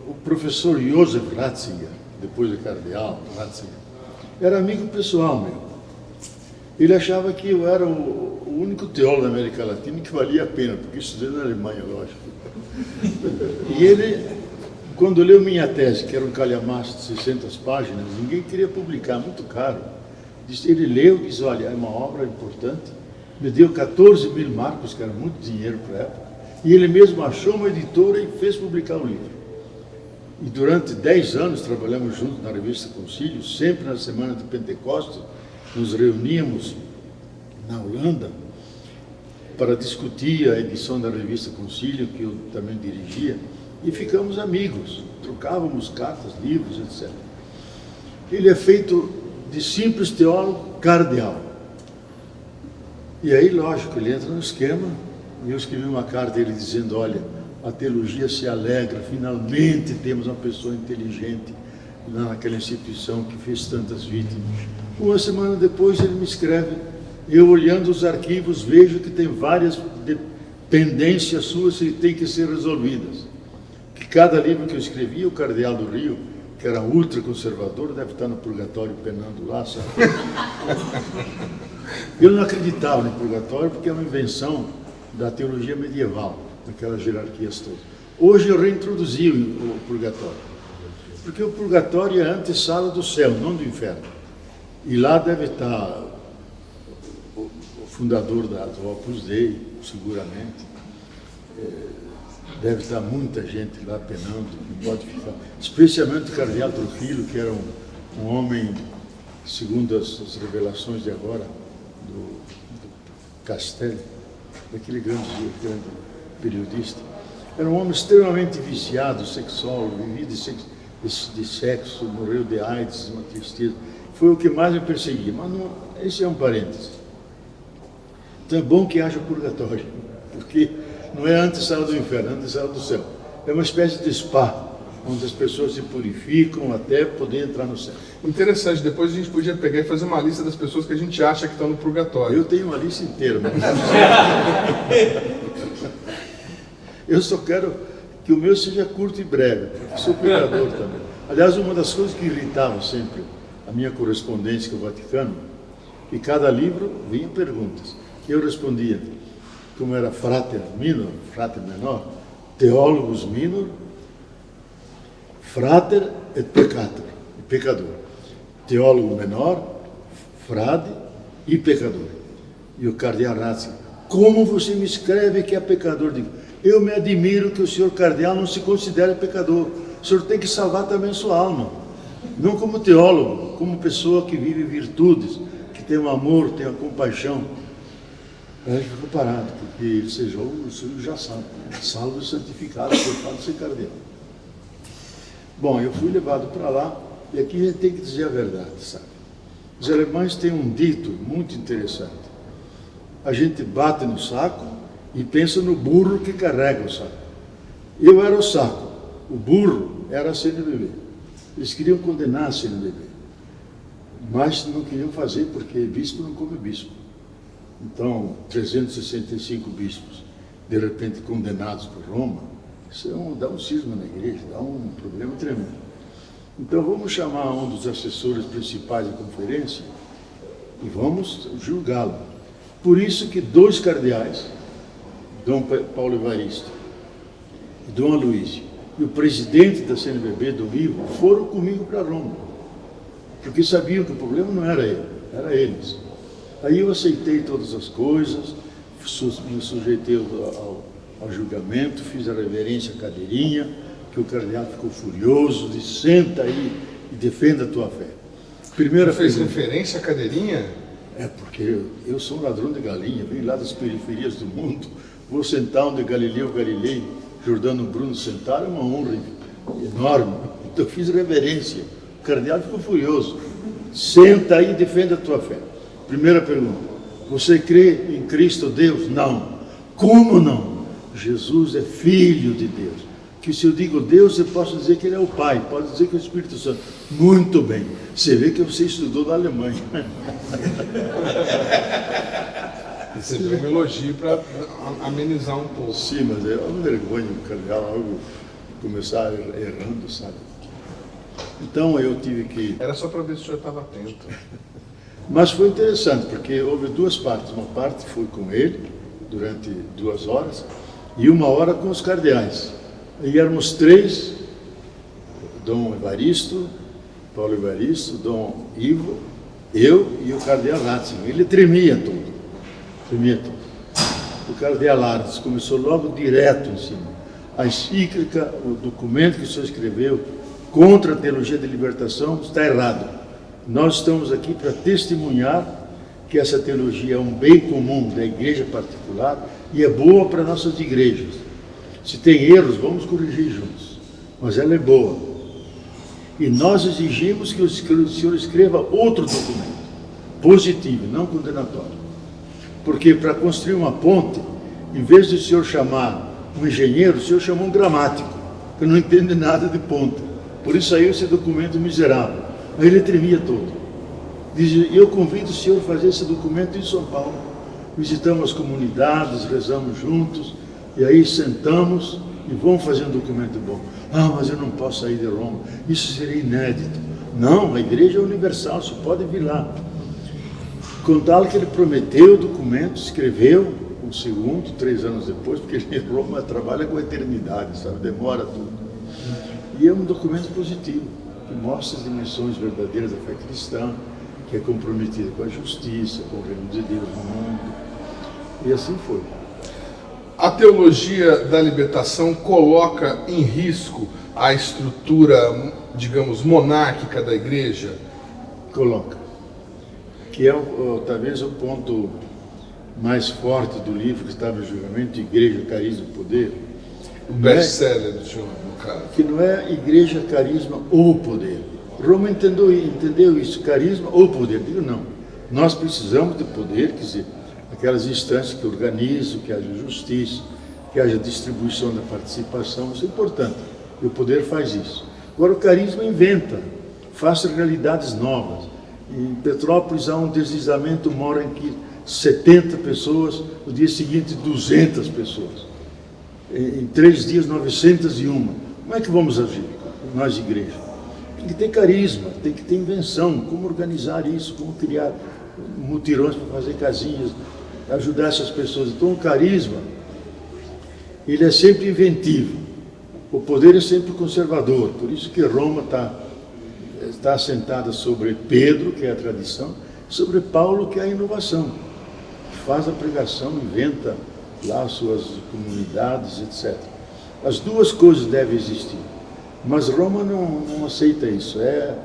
O professor Josef Ratzinger, depois de cardeal, Ratzinger, era amigo pessoal meu. Ele achava que eu era o único teólogo da América Latina que valia a pena, porque estudei na Alemanha, lógico. E ele, quando leu minha tese, que era um calhamaço de 600 páginas, ninguém queria publicar, muito caro. Ele leu e disse, olha, é uma obra importante, me deu 14 mil marcos, que era muito dinheiro para a época, e ele mesmo achou uma editora e fez publicar o livro. E durante 10 anos trabalhamos juntos na revista Concílio, sempre na semana de Pentecostes, nos reuníamos na Holanda para discutir a edição da revista Concílio, que eu também dirigia, e ficamos amigos, trocávamos cartas, livros, etc. Ele é feito de simples teólogo cardeal. E aí, lógico, ele entra no esquema, e eu escrevi uma carta a ele dizendo, olha, a teologia se alegra, finalmente temos uma pessoa inteligente naquela instituição que fez tantas vítimas. Uma semana depois ele me escreve, eu olhando os arquivos vejo que tem várias pendências suas que têm que ser resolvidas. Que cada livro que eu escrevi, o cardeal do Rio, que era ultraconservador, deve estar no purgatório penando lá, sabe? Eu não acreditava no purgatório porque é uma invenção da teologia medieval, daquelas hierarquias todas. Hoje eu reintroduzi o purgatório, porque o purgatório é a antessala do céu, não do inferno. E lá deve estar o fundador do Opus Dei, seguramente. Deve estar muita gente lá penando, não pode ficar. Especialmente o cardeal Trujillo, que era um homem, segundo as revelações de agora, do Castelli, daquele grande periodista. Era um homem extremamente viciado, sexólogo, vivia de sexo, morreu de AIDS, uma tristeza. Foi o que mais me perseguia, mas não, esse é um parêntese. Então é bom que haja purgatório, porque não é a antessala do inferno, é a antessala do céu. É uma espécie de spa, onde as pessoas se purificam até poder entrar no céu. Interessante, depois a gente podia pegar e fazer uma lista das pessoas que a gente acha que estão no purgatório. Eu tenho uma lista inteira, mas eu só quero que o meu seja curto e breve, porque sou pecador também. Aliás, uma das coisas que irritava sempre a minha correspondência com o Vaticano, que cada livro vinha perguntas. Eu respondia, como era frater minor, frater menor, teólogos minor, frater et peccator, pecador. Teólogo menor, frade e pecador. E o cardeal Ratzinger, como você me escreve que é pecador? Digo, eu me admiro que o senhor cardeal não se considere pecador. O senhor tem que salvar também a sua alma. Não como teólogo, como pessoa que vive virtudes, que tem um amor, tem uma compaixão. Aí ele ficou parado, porque ele seja o senhor já sabe, salvo e santificado, por fato de ser cardeal. Bom, eu fui levado para lá, e aqui a gente tem que dizer a verdade, sabe? Os alemães têm um dito muito interessante. A gente bate no saco e pensa no burro que carrega o saco. Eu era o saco, o burro era a CNBB. Eles queriam condenar a CNBB, mas não queriam fazer porque bispo não come bispo. Então, 365 bispos, de repente condenados por Roma, isso dá um cisma na igreja, dá um problema tremendo. Então, vamos chamar um dos assessores principais da conferência e vamos julgá-lo. Por isso que 2 cardeais, Dom Paulo Evaristo e Dom Aloísio, e o presidente da CNBB, Dom Ivo, foram comigo para Roma, porque sabiam que o problema não era ele, era eles. Aí eu aceitei todas as coisas, me sujeitei ao julgamento, fiz a reverência à cadeirinha, que o cardeal ficou furioso, disse, senta aí e defenda a tua fé. Primeira Você fez referência à cadeirinha? É porque eu sou um ladrão de galinha, venho lá das periferias do mundo, vou sentar onde Galileu Galilei, Jordano Bruno sentaram, é uma honra enorme. Então eu fiz reverência. O cardeal ficou furioso. Senta aí e defenda a tua fé. Primeira pergunta, você crê em Cristo Deus? Não. Como não? Jesus é Filho de Deus. Que se eu digo Deus, eu posso dizer que Ele é o Pai, pode dizer que é o Espírito Santo. Muito bem. Você vê que você estudou na Alemanha. Você deu um elogio para amenizar um pouco. Sim, mas é uma vergonha o cardeal algo começar errando, sabe? Então eu tive que... Era só para ver se o senhor estava atento. Mas foi interessante, porque houve duas partes. Uma parte foi com ele, durante 2 horas, e 1 hora com os cardeais. E éramos 3, Dom Evaristo, Paulo Evaristo, Dom Ivo, eu e o cardeal Ratzinger. Ele tremia todo. O cardeal Artes começou logo direto em cima. A encíclica, o documento que o senhor escreveu contra a teologia da libertação está errado. Nós estamos aqui para testemunhar que essa teologia é um bem comum da igreja particular e é boa para nossas igrejas. Se tem erros, vamos corrigir juntos, mas ela é boa. E nós exigimos que o senhor escreva outro documento, positivo, não condenatório. Porque para construir uma ponte, em vez de o senhor chamar um engenheiro, o senhor chamou um gramático, que não entende nada de ponte. Por isso saiu esse documento miserável. Aí ele tremia todo. Diz, eu convido o senhor a fazer esse documento em São Paulo. Visitamos as comunidades, rezamos juntos, e aí sentamos e vamos fazer um documento bom. Ah, mas eu não posso sair de Roma, isso seria inédito. Não, a igreja é universal, você pode vir lá. Com tal que ele prometeu o documento, escreveu um segundo, 3 anos depois, porque ele em Roma trabalha com a eternidade, sabe? Demora tudo. E é um documento positivo, que mostra as dimensões verdadeiras da fé cristã, que é comprometida com a justiça, com o reino de Deus no mundo. E assim foi. A teologia da libertação coloca em risco a estrutura, digamos, monárquica da igreja? Coloca. Que é talvez o ponto mais forte do livro que estava em julgamento, Igreja, Carisma e Poder. O best-seller do senhor, no caso. Que não é Igreja, Carisma ou Poder. Roma entendeu isso, carisma ou poder. Digo, não. Nós precisamos de poder, quer dizer, aquelas instâncias que organizam, que haja justiça, que haja distribuição da participação, isso é importante. E o poder faz isso. Agora o carisma inventa, faz realidades novas. Em Petrópolis há um deslizamento, moram aqui 70 pessoas, no dia seguinte 200 pessoas. Em 3 dias 901. Como é que vamos agir, nós igreja? Tem que ter carisma, tem que ter invenção, como organizar isso, como criar mutirões para fazer casinhas, ajudar essas pessoas. Então o carisma, ele é sempre inventivo, o poder é sempre conservador, por isso que Roma está assentada sobre Pedro, que é a tradição, sobre Paulo, que é a inovação. Faz a pregação, inventa lá suas comunidades, etc. As duas coisas devem existir, mas Roma não aceita isso, é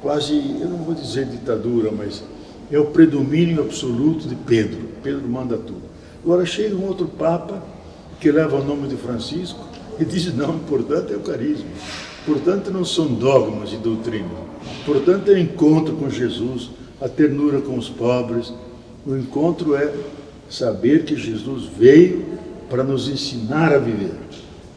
quase, eu não vou dizer ditadura, mas é o predomínio absoluto de Pedro. Pedro manda tudo. Agora chega um outro Papa, que leva o nome de Francisco, e diz, não, o importante é o carisma, portanto não são dogmas e doutrina, portanto é o encontro com Jesus, a ternura com os pobres. O encontro é saber que Jesus veio para nos ensinar a viver,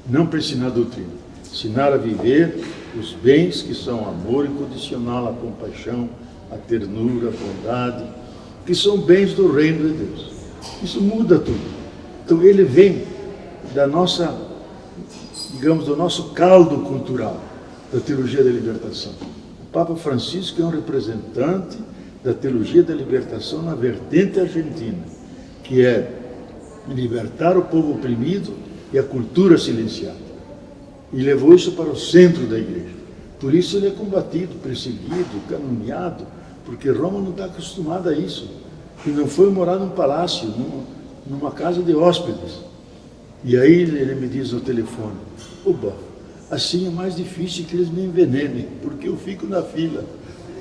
não para ensinar a doutrina, ensinar a viver os bens que são amor incondicional, a compaixão, a ternura, a bondade, que são bens do reino de Deus. Isso muda tudo. Então ele vem da nossa, digamos, do nosso caldo cultural, da teologia da libertação. O Papa Francisco é um representante da teologia da libertação na vertente argentina, que é libertar o povo oprimido e a cultura silenciada. E levou isso para o centro da igreja. Por isso ele é combatido, perseguido, caluniado, porque Roma não está acostumada a isso. E não foi morar num palácio, numa casa de hóspedes. E aí ele me diz no telefone, oba, assim é mais difícil que eles me envenenem, porque eu fico na fila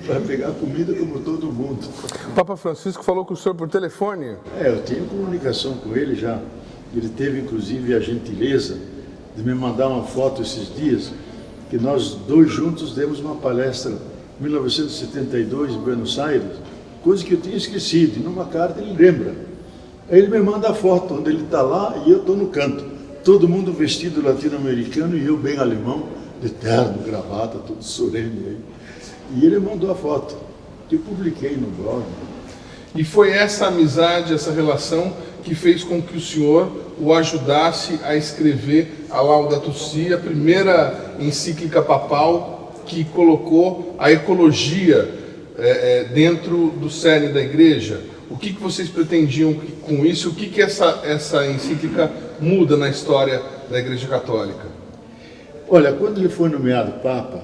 para pegar comida como todo mundo. O Papa Francisco falou com o senhor por telefone? Eu tenho comunicação com ele já. Ele teve inclusive a gentileza de me mandar uma foto esses dias, que nós dois juntos demos uma palestra em 1972 em Buenos Aires, coisa que eu tinha esquecido, e numa carta ele lembra. Aí ele me manda a foto onde ele está lá e eu estou no canto, todo mundo vestido latino-americano e eu bem alemão, de terno, gravata, tudo solene aí. E ele mandou a foto, que eu publiquei no blog. E foi essa amizade, essa relação que fez com que o senhor o ajudasse a escrever a Laudato Si, a primeira encíclica papal que colocou a ecologia dentro do cerne da igreja. O que vocês pretendiam com isso? O que essa encíclica muda na história da Igreja Católica? Olha, quando ele foi nomeado Papa,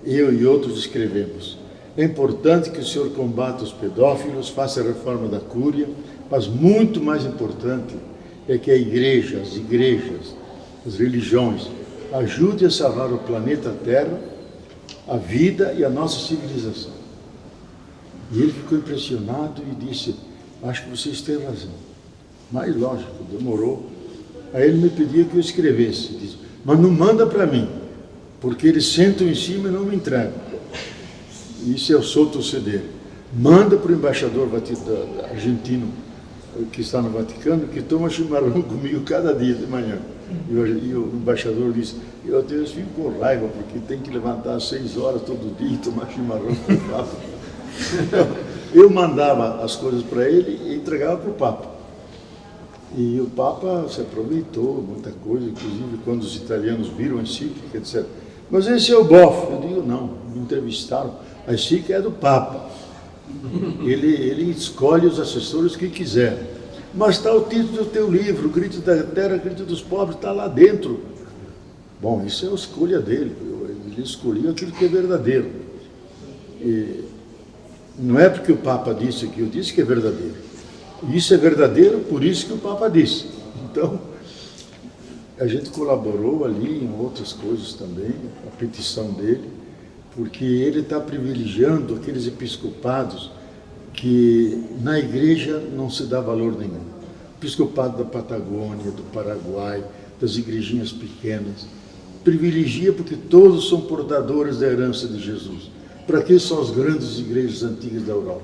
eu e outros escrevemos: é importante que o senhor combata os pedófilos, faça a reforma da Cúria, mas muito mais importante é que a igreja, as igrejas, as religiões ajudem a salvar o planeta Terra, a vida e a nossa civilização. E ele ficou impressionado e disse: acho que vocês têm razão. Mas lógico, demorou. Aí ele me pedia que eu escrevesse. Disse: mas não manda para mim, porque eles sentam em cima e não me entregam. Isso eu solto o CD. Manda para o embaixador argentino que está no Vaticano, que toma chimarrão comigo cada dia de manhã. E o embaixador disse: eu Deus, fico com raiva, porque tem que levantar às 6 horas todo dia e tomar chimarrão com o Papa. Eu mandava as coisas para ele e entregava para o Papa. E o Papa se aproveitou muita coisa, inclusive quando os italianos viram a encíclica, etc. Mas esse é o bofe. Eu digo: não, me entrevistaram. A encíclica é do Papa. Ele escolhe os assessores que quiser. Mas está o título do teu livro, Grito da Terra, Grito dos Pobres, está lá dentro. Bom, isso é a escolha dele. Ele escolheu aquilo que é verdadeiro. E não é porque o Papa disse que eu disse que é verdadeiro. Isso é verdadeiro, por isso que o Papa disse. Então, a gente colaborou ali em outras coisas também, a petição dele, porque ele está privilegiando aqueles episcopados que na igreja não se dá valor nenhum. O episcopado da Patagônia, do Paraguai, das igrejinhas pequenas, privilegia porque todos são portadores da herança de Jesus. Para que são as grandes igrejas antigas da Europa?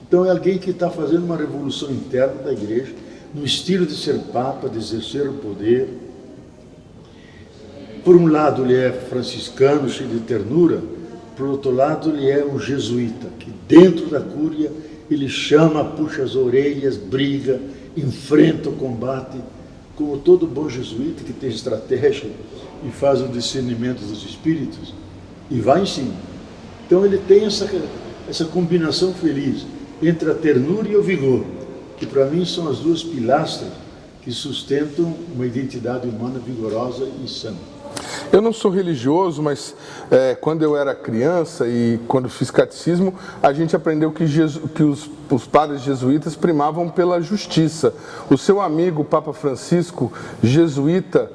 Então é alguém que está fazendo uma revolução interna da igreja, no estilo de ser Papa, de exercer o poder. Por um lado ele é franciscano, cheio de ternura, por outro lado ele é um jesuíta, que dentro da Cúria ele chama, puxa as orelhas, briga, enfrenta o combate, como todo bom jesuíta que tem estratégia e faz o discernimento dos espíritos, e vai em cima. Então ele tem essa combinação feliz entre a ternura e o vigor, que para mim são as duas pilastras que sustentam uma identidade humana vigorosa e sã. Eu não sou religioso, mas quando eu era criança e quando fiz catecismo, a gente aprendeu que os padres jesuítas primavam pela justiça. O seu amigo, o Papa Francisco, jesuíta,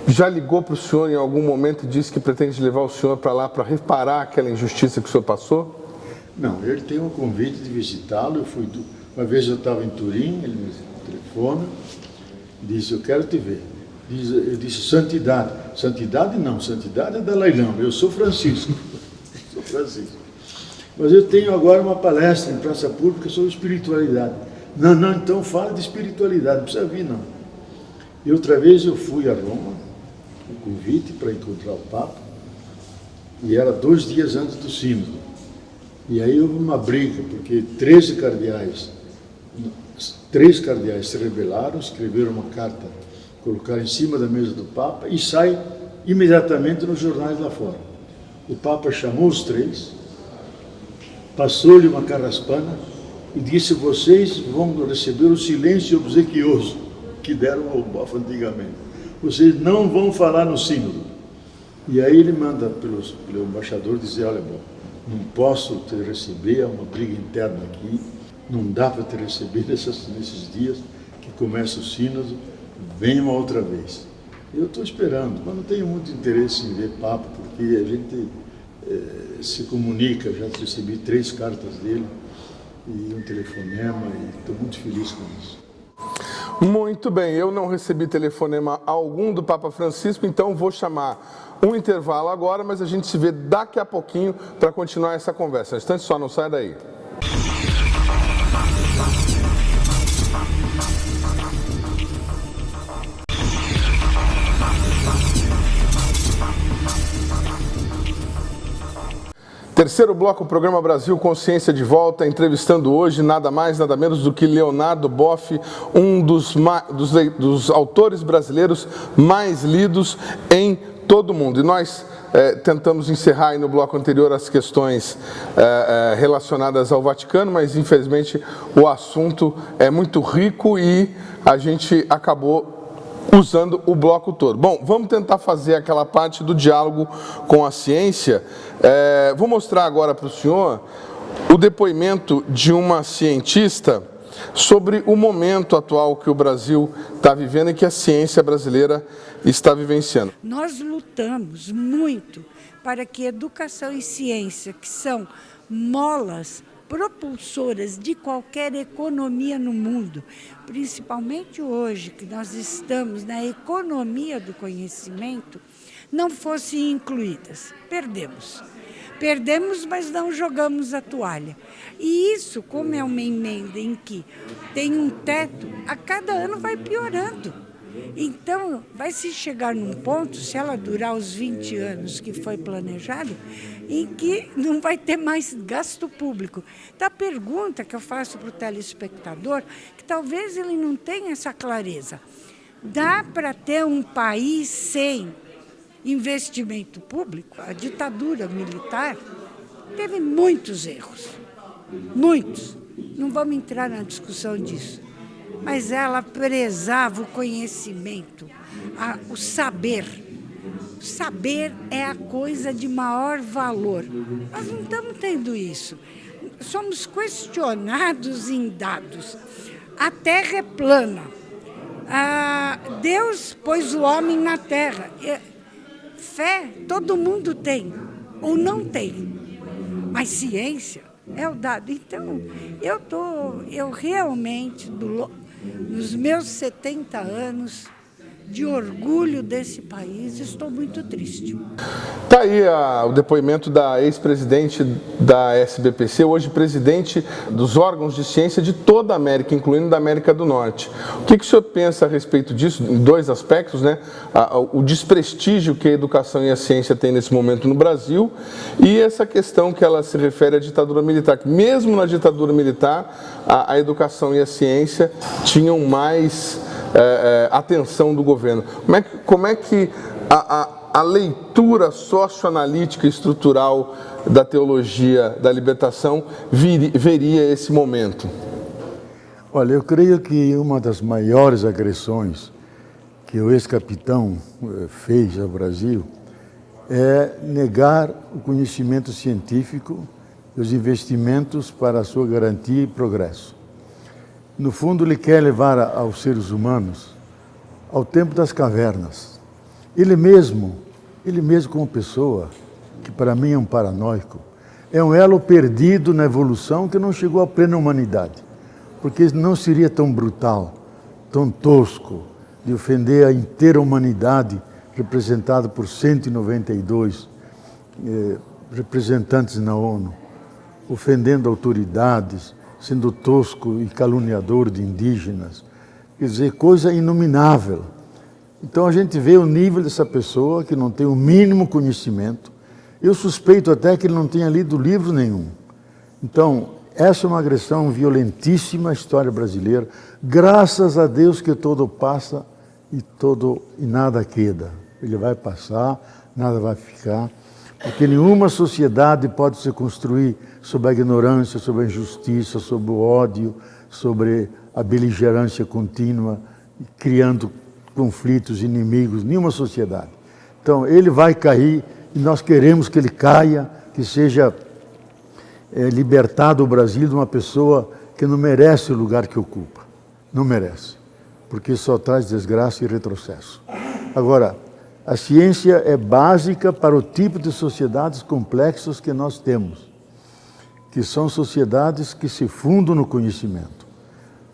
já ligou para o senhor em algum momento e disse que pretende levar o senhor para lá para reparar aquela injustiça que o senhor passou? Não, ele tem um convite de visitá-lo. Uma vez eu estava em Turim, ele me telefona, disse: eu quero te ver. Eu disse: santidade. Santidade não, santidade é Dalai Lama, eu sou Francisco. Sou Francisco. Mas eu tenho agora uma palestra em praça pública sobre espiritualidade. Não, então fala de espiritualidade, não precisa vir não. E outra vez eu fui a Roma, um convite para encontrar o Papa, e era 2 dias antes do sínodo. E aí houve uma briga, porque 3 cardeais se rebelaram, escreveram uma carta, colocaram em cima da mesa do Papa e sai imediatamente nos jornais lá fora. O Papa chamou os 3, passou-lhe uma carraspana e disse: vocês vão receber o silêncio obsequioso que deram ao bofe antigamente. Vocês não vão falar no sínodo. E aí ele manda pelo embaixador dizer: olha, bom, não posso te receber, há uma briga interna aqui, não dá para te receber nesses dias que começa o sínodo, venha uma outra vez. Eu estou esperando, mas não tenho muito interesse em ver Papa, porque a gente se comunica, já recebi 3 cartas dele e um telefonema, e estou muito feliz com isso. Muito bem, eu não recebi telefonema algum do Papa Francisco, então vou chamar um intervalo agora, mas a gente se vê daqui a pouquinho para continuar essa conversa. Um instante só, não sai daí. Terceiro bloco, o programa Brasil Consciência de volta, entrevistando hoje nada mais, nada menos do que Leonardo Boff, um dos autores brasileiros mais lidos em todo o mundo. E nós tentamos encerrar aí no bloco anterior as questões relacionadas ao Vaticano, mas infelizmente o assunto é muito rico e a gente acabou usando o bloco todo. Bom, vamos tentar fazer aquela parte do diálogo com a ciência. Vou mostrar agora para o senhor o depoimento de uma cientista sobre o momento atual que o Brasil está vivendo e que a ciência brasileira está vivenciando. Nós lutamos muito para que educação e ciência, que são molas propulsoras de qualquer economia no mundo, principalmente hoje, que nós estamos na economia do conhecimento, não fossem incluídas. Perdemos. Perdemos, mas não jogamos a toalha. E isso, como é uma emenda em que tem um teto, a cada ano vai piorando. Então, vai se chegar num ponto, se ela durar os 20 anos que foi planejado, em que não vai ter mais gasto público. Então, a pergunta que eu faço para o telespectador, que talvez ele não tenha essa clareza, dá para ter um país sem investimento público? A ditadura militar teve muitos erros, muitos. Não vamos entrar na discussão disso. Mas ela prezava o conhecimento, o saber. O saber é a coisa de maior valor. Nós não estamos tendo isso. Somos questionados em dados. A Terra é plana. Deus pôs o homem na Terra. Fé todo mundo tem, ou não tem. Mas ciência é o dado. Então, eu realmente, nos meus 70 anos de orgulho desse país, estou muito triste. Está aí o depoimento da ex-presidente da SBPC, hoje presidente dos órgãos de ciência de toda a América, incluindo da América do Norte. O que o senhor pensa a respeito disso, em dois aspectos, né? O desprestígio que a educação e a ciência têm nesse momento no Brasil e essa questão que ela se refere à ditadura militar, que mesmo na ditadura militar, a educação e a ciência tinham mais atenção do governo. Como é que a leitura socioanalítica e estrutural da teologia da libertação veria esse momento? Olha, eu creio que uma das maiores agressões que o ex-capitão fez ao Brasil é negar o conhecimento científico e os investimentos para a sua garantia e progresso. No fundo, ele quer levar aos seres humanos ao tempo das cavernas. Ele mesmo como pessoa, que para mim é um paranoico, é um elo perdido na evolução que não chegou à plena humanidade. Porque não seria tão brutal, tão tosco, de ofender a inteira humanidade, representada por 192 representantes na ONU, ofendendo autoridades, sendo tosco e caluniador de indígenas, quer dizer, coisa inominável. Então a gente vê o nível dessa pessoa que não tem o mínimo conhecimento. Eu suspeito até que ele não tenha lido livro nenhum. Então, essa é uma agressão violentíssima à história brasileira. Graças a Deus que todo passa e nada queda. Ele vai passar, nada vai ficar. Porque nenhuma sociedade pode se construir sobre a ignorância, sobre a injustiça, sobre o ódio, sobre a beligerância contínua, criando conflitos, inimigos, nenhuma sociedade. Então, ele vai cair e nós queremos que ele caia, que seja libertado o Brasil de uma pessoa que não merece o lugar que ocupa. Não merece, porque só traz desgraça e retrocesso. Agora, a ciência é básica para o tipo de sociedades complexas que nós temos, que são sociedades que se fundam no conhecimento.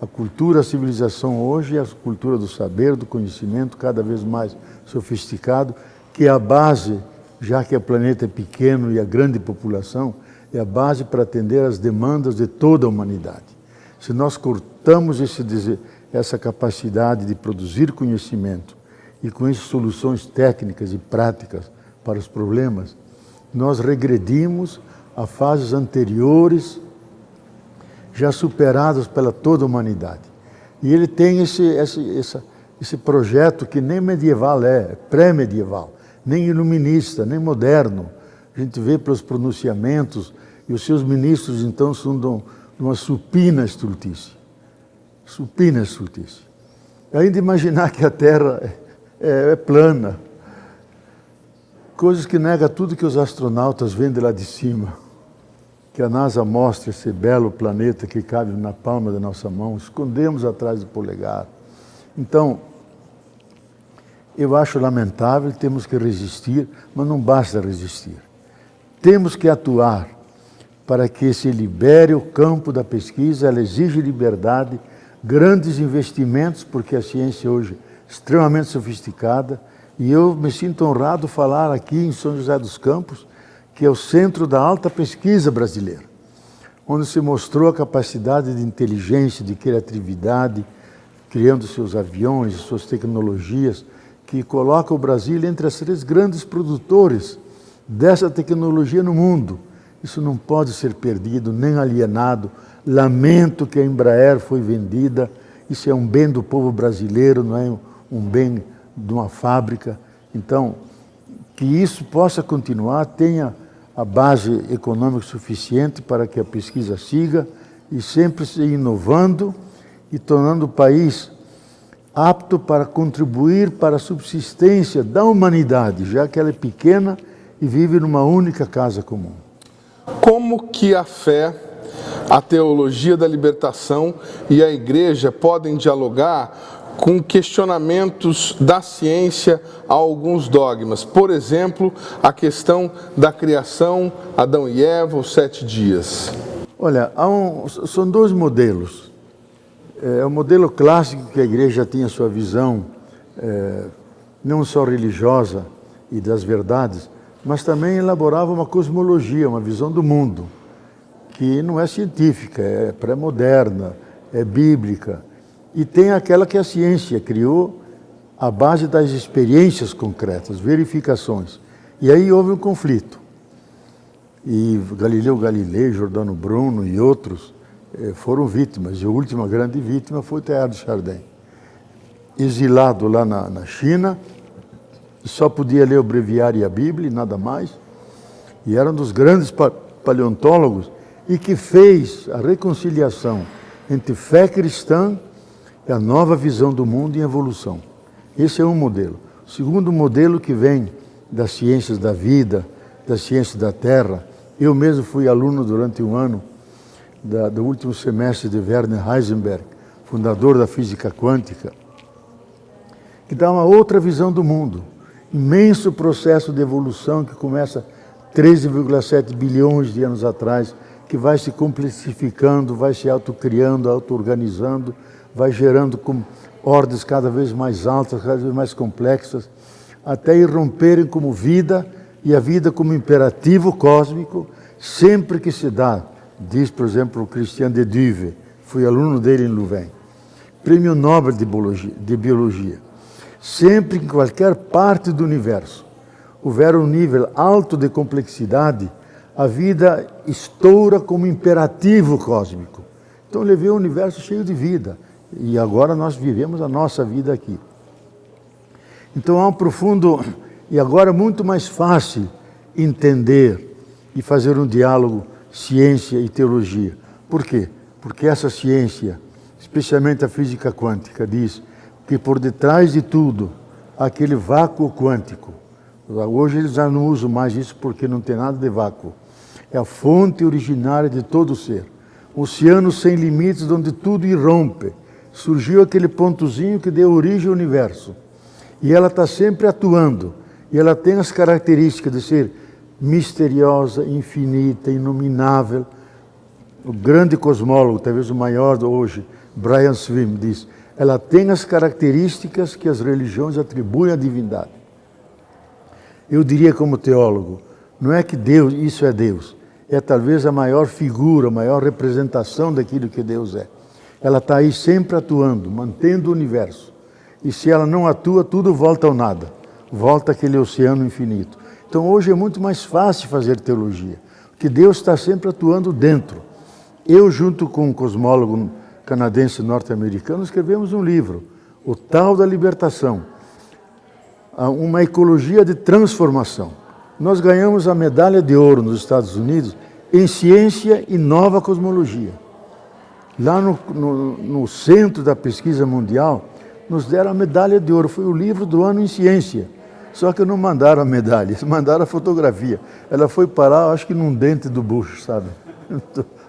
A cultura, a civilização hoje é a cultura do saber, do conhecimento, cada vez mais sofisticado, que é a base, já que o planeta é pequeno e a grande população, é a base para atender às demandas de toda a humanidade. Se nós cortamos essa capacidade de produzir conhecimento e com isso soluções técnicas e práticas para os problemas, nós regredimos a fases anteriores, já superadas pela toda a humanidade. E ele tem esse projeto que nem medieval é pré-medieval, nem iluminista, nem moderno. A gente vê pelos pronunciamentos, e os seus ministros, então, são de uma supina estultice. Supina estultice. Ainda imaginar que a Terra é plana. Coisas que negam tudo que os astronautas veem de lá de cima. Que a NASA mostra esse belo planeta que cabe na palma da nossa mão, escondemos atrás do polegar. Então, eu acho lamentável, temos que resistir, mas não basta resistir. Temos que atuar para que se libere o campo da pesquisa. Ela exige liberdade, grandes investimentos, porque a ciência hoje é extremamente sofisticada, e eu me sinto honrado falar aqui em São José dos Campos, que é o centro da alta pesquisa brasileira, onde se mostrou a capacidade de inteligência, de criatividade, criando seus aviões, suas tecnologias, que coloca o Brasil entre os 3 grandes produtores dessa tecnologia no mundo. Isso não pode ser perdido, nem alienado. Lamento que a Embraer foi vendida. Isso é um bem do povo brasileiro, não é um bem de uma fábrica. Então, que isso possa continuar, tenha a base econômica suficiente para que a pesquisa siga e sempre se inovando e tornando o país apto para contribuir para a subsistência da humanidade, já que ela é pequena e vive numa única casa comum. Como que a fé, a teologia da libertação e a igreja podem dialogar com questionamentos da ciência a alguns dogmas? Por exemplo, a questão da criação, Adão e Eva, os 7 dias. Olha, são 2 modelos. O modelo clássico, que a igreja tinha sua visão, não só religiosa e das verdades, mas também elaborava uma cosmologia, uma visão do mundo, que não é científica, é pré-moderna, é bíblica. E tem aquela que a ciência criou à base das experiências concretas, verificações. E aí houve um conflito. E Galileu Galilei, Giordano Bruno e outros foram vítimas. E a última grande vítima foi Teilhard de Chardin. Exilado lá na China, só podia ler o breviário e a Bíblia e nada mais. E era um dos grandes paleontólogos e que fez a reconciliação entre fé cristã e a nova visão do mundo em evolução. Esse é um modelo. O segundo modelo, que vem das ciências da vida, das ciências da terra. Eu mesmo fui aluno durante um ano do último semestre de Werner Heisenberg, fundador da física quântica, que dá uma outra visão do mundo. Imenso processo de evolução que começa 13,7 bilhões de anos atrás, que vai se complexificando, vai se autocriando, auto-organizando, vai gerando ordens cada vez mais altas, cada vez mais complexas, até irromperem como vida, e a vida como imperativo cósmico, sempre que se dá, diz, por exemplo, o Christian de Duve, fui aluno dele em Louvain, Prêmio Nobel de Biologia. Sempre que em qualquer parte do universo houver um nível alto de complexidade, a vida estoura como imperativo cósmico. Então ele vê um universo cheio de vida, e agora nós vivemos a nossa vida aqui. Então há um profundo, e agora muito mais fácil entender e fazer um diálogo ciência e teologia. Por quê? Porque essa ciência, especialmente a física quântica, diz que por detrás de tudo há aquele vácuo quântico. Hoje eles já não usam mais isso porque não tem nada de vácuo. É a fonte originária de todo o ser. Um oceano sem limites onde tudo irrompe. Surgiu aquele pontozinho que deu origem ao universo. E ela está sempre atuando. E ela tem as características de ser misteriosa, infinita, inominável. O grande cosmólogo, talvez o maior hoje, Brian Swift, diz: ela tem as características que as religiões atribuem à divindade. Eu diria como teólogo, não é que Deus, isso é Deus, é talvez a maior figura, a maior representação daquilo que Deus é. Ela está aí sempre atuando, mantendo o universo. E se ela não atua, tudo volta ao nada. Volta aquele oceano infinito. Então hoje é muito mais fácil fazer teologia. que Deus está sempre atuando dentro. Eu, junto com um cosmólogo canadense norte-americano, escrevemos um livro, O Tal da Libertação, uma ecologia de transformação. Nós ganhamos a medalha de ouro nos Estados Unidos em ciência e nova cosmologia. Lá no centro da pesquisa mundial, nos deram a medalha de ouro. Foi o livro do ano em ciência. Só que não mandaram a medalha, eles mandaram a fotografia. Ela foi parar, acho que num dente do bucho, sabe?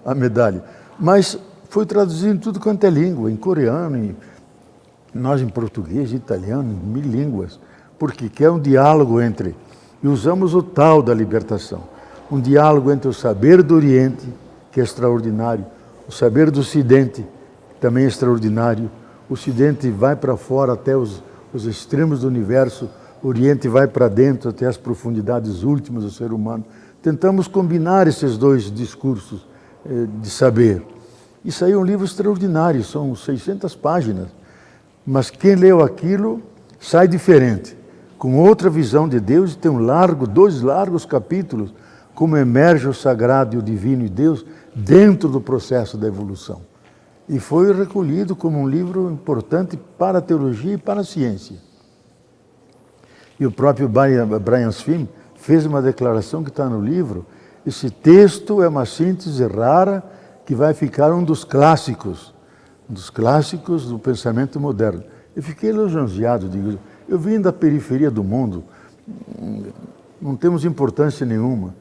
A medalha. Mas foi traduzido em tudo quanto é língua, em coreano, nós em português, italiano, em 1000 línguas. Porque é um diálogo entre... E usamos o tal da libertação. Um diálogo entre o saber do Oriente, que é extraordinário, o saber do Ocidente, que também é extraordinário. O Ocidente vai para fora até os extremos do universo, o Oriente vai para dentro até as profundidades últimas do ser humano. Tentamos combinar esses dois discursos de saber. E saiu um livro extraordinário, são 600 páginas. Mas quem leu aquilo sai diferente, com outra visão de Deus, e tem dois largos capítulos, como emerge o sagrado e o divino e Deus dentro do processo da evolução. E foi recolhido como um livro importante para a teologia e para a ciência. E o próprio Brian Swimme fez uma declaração que está no livro. Esse texto é uma síntese rara que vai ficar um dos clássicos do pensamento moderno. Eu fiquei lisonjeado, digo, eu vim da periferia do mundo, não temos importância nenhuma.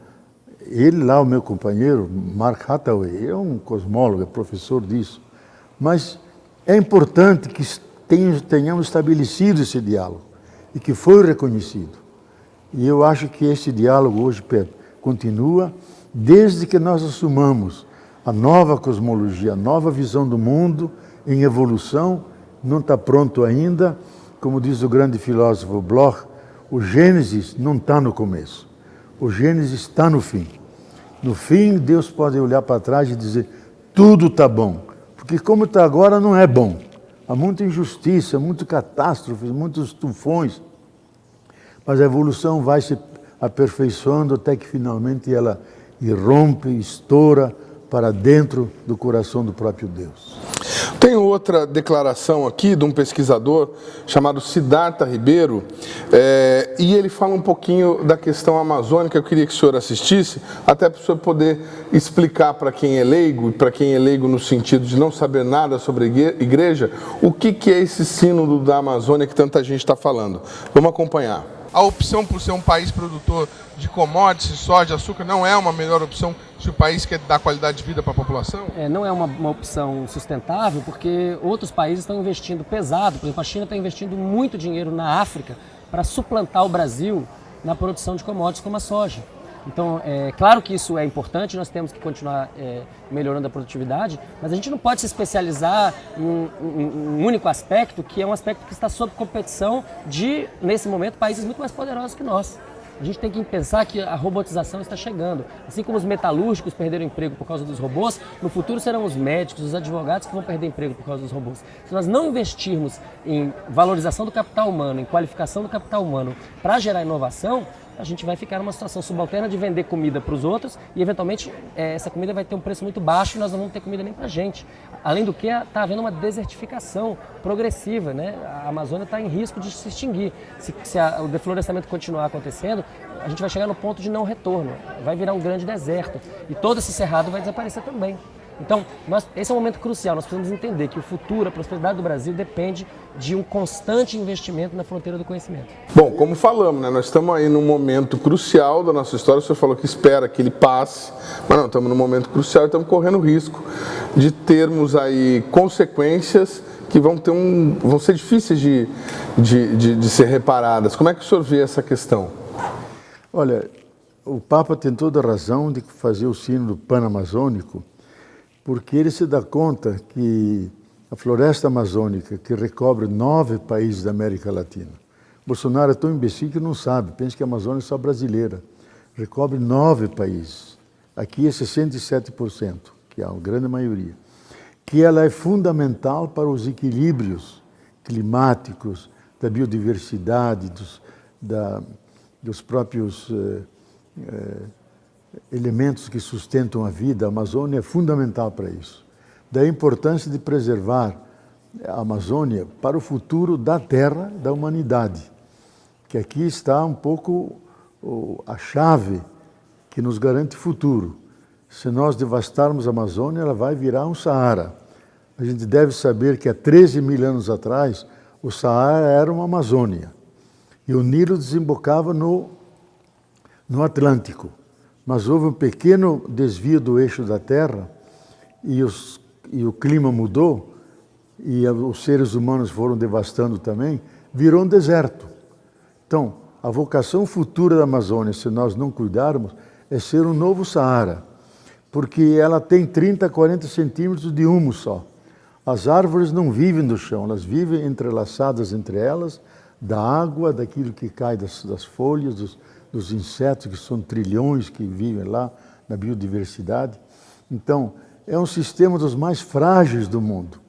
Ele lá, o meu companheiro, Mark Hathaway, é um cosmólogo, é professor disso. Mas é importante que tenhamos estabelecido esse diálogo e que foi reconhecido. E eu acho que esse diálogo hoje continua desde que nós assumamos a nova cosmologia, a nova visão do mundo em evolução. Não está pronto ainda, como diz o grande filósofo Bloch, o Gênesis não está no começo, o Gênesis está no fim. No fim, Deus pode olhar para trás e dizer, tudo está bom, porque como está agora não é bom. Há muita injustiça, muitas catástrofes, muitos tufões, mas a evolução vai se aperfeiçoando até que finalmente ela irrompe, estoura para dentro do coração do próprio Deus. Tem outra declaração aqui de um pesquisador chamado Siddhartha Ribeiro, e ele fala um pouquinho da questão amazônica. Eu queria que o senhor assistisse, até para o senhor poder explicar para quem é leigo, e para quem é leigo no sentido de não saber nada sobre a igreja, o que é esse sínodo da Amazônia que tanta gente está falando. Vamos acompanhar. A opção por ser um país produtor de commodities, soja, açúcar, não é uma melhor opção se o país quer dar qualidade de vida para a população? Não é uma opção sustentável, porque outros países estão investindo pesado. Por exemplo, a China está investindo muito dinheiro na África para suplantar o Brasil na produção de commodities como a soja. Então, é claro que isso é importante, nós temos que continuar melhorando a produtividade, mas a gente não pode se especializar em um único aspecto, que é um aspecto que está sob competição de, nesse momento, países muito mais poderosos que nós. A gente tem que pensar que a robotização está chegando. Assim como os metalúrgicos perderam emprego por causa dos robôs, no futuro serão os médicos, os advogados que vão perder emprego por causa dos robôs. Se nós não investirmos em valorização do capital humano, em qualificação do capital humano para gerar inovação, a gente vai ficar numa situação subalterna de vender comida para os outros e, eventualmente, essa comida vai ter um preço muito baixo e nós não vamos ter comida nem para a gente. Além do que, está havendo uma desertificação progressiva, né? A Amazônia está em risco de se extinguir. Se o deflorestamento continuar acontecendo, a gente vai chegar no ponto de não retorno. Vai virar um grande deserto e todo esse cerrado vai desaparecer também. Então, esse é um momento crucial. Nós precisamos entender que o futuro, a prosperidade do Brasil depende de um constante investimento na fronteira do conhecimento. Bom, como falamos, né, nós estamos aí num momento crucial da nossa história. O senhor falou que espera que ele passe, mas não, estamos num momento crucial e estamos correndo risco de termos aí consequências que vão ser difíceis de ser reparadas. Como é que o senhor vê essa questão? Olha, o Papa tem toda a razão de fazer o sínodo pan-amazônico, porque ele se dá conta que a floresta amazônica, que recobre 9 países da América Latina, Bolsonaro é tão imbecil que não sabe, pensa que a Amazônia é só brasileira, recobre 9 países, aqui é 67%, que é a grande maioria, que ela é fundamental para os equilíbrios climáticos, da biodiversidade, dos próprios elementos que sustentam a vida, a Amazônia é fundamental para isso. Daí a importância de preservar a Amazônia para o futuro da Terra, da humanidade, que aqui está um pouco a chave que nos garante futuro. Se nós devastarmos a Amazônia, ela vai virar um Saara. A gente deve saber que há 13 mil anos atrás, o Saara era uma Amazônia e o Nilo desembocava no Atlântico. Mas houve um pequeno desvio do eixo da Terra e o clima mudou e os seres humanos foram devastando também, virou um deserto. Então, a vocação futura da Amazônia, se nós não cuidarmos, é ser um novo Saara, porque ela tem 30, 40 centímetros de humo só. As árvores não vivem no chão, elas vivem entrelaçadas entre elas, da água, daquilo que cai das folhas, dos insetos, que são trilhões que vivem lá na biodiversidade. Então, é um sistema dos mais frágeis do mundo.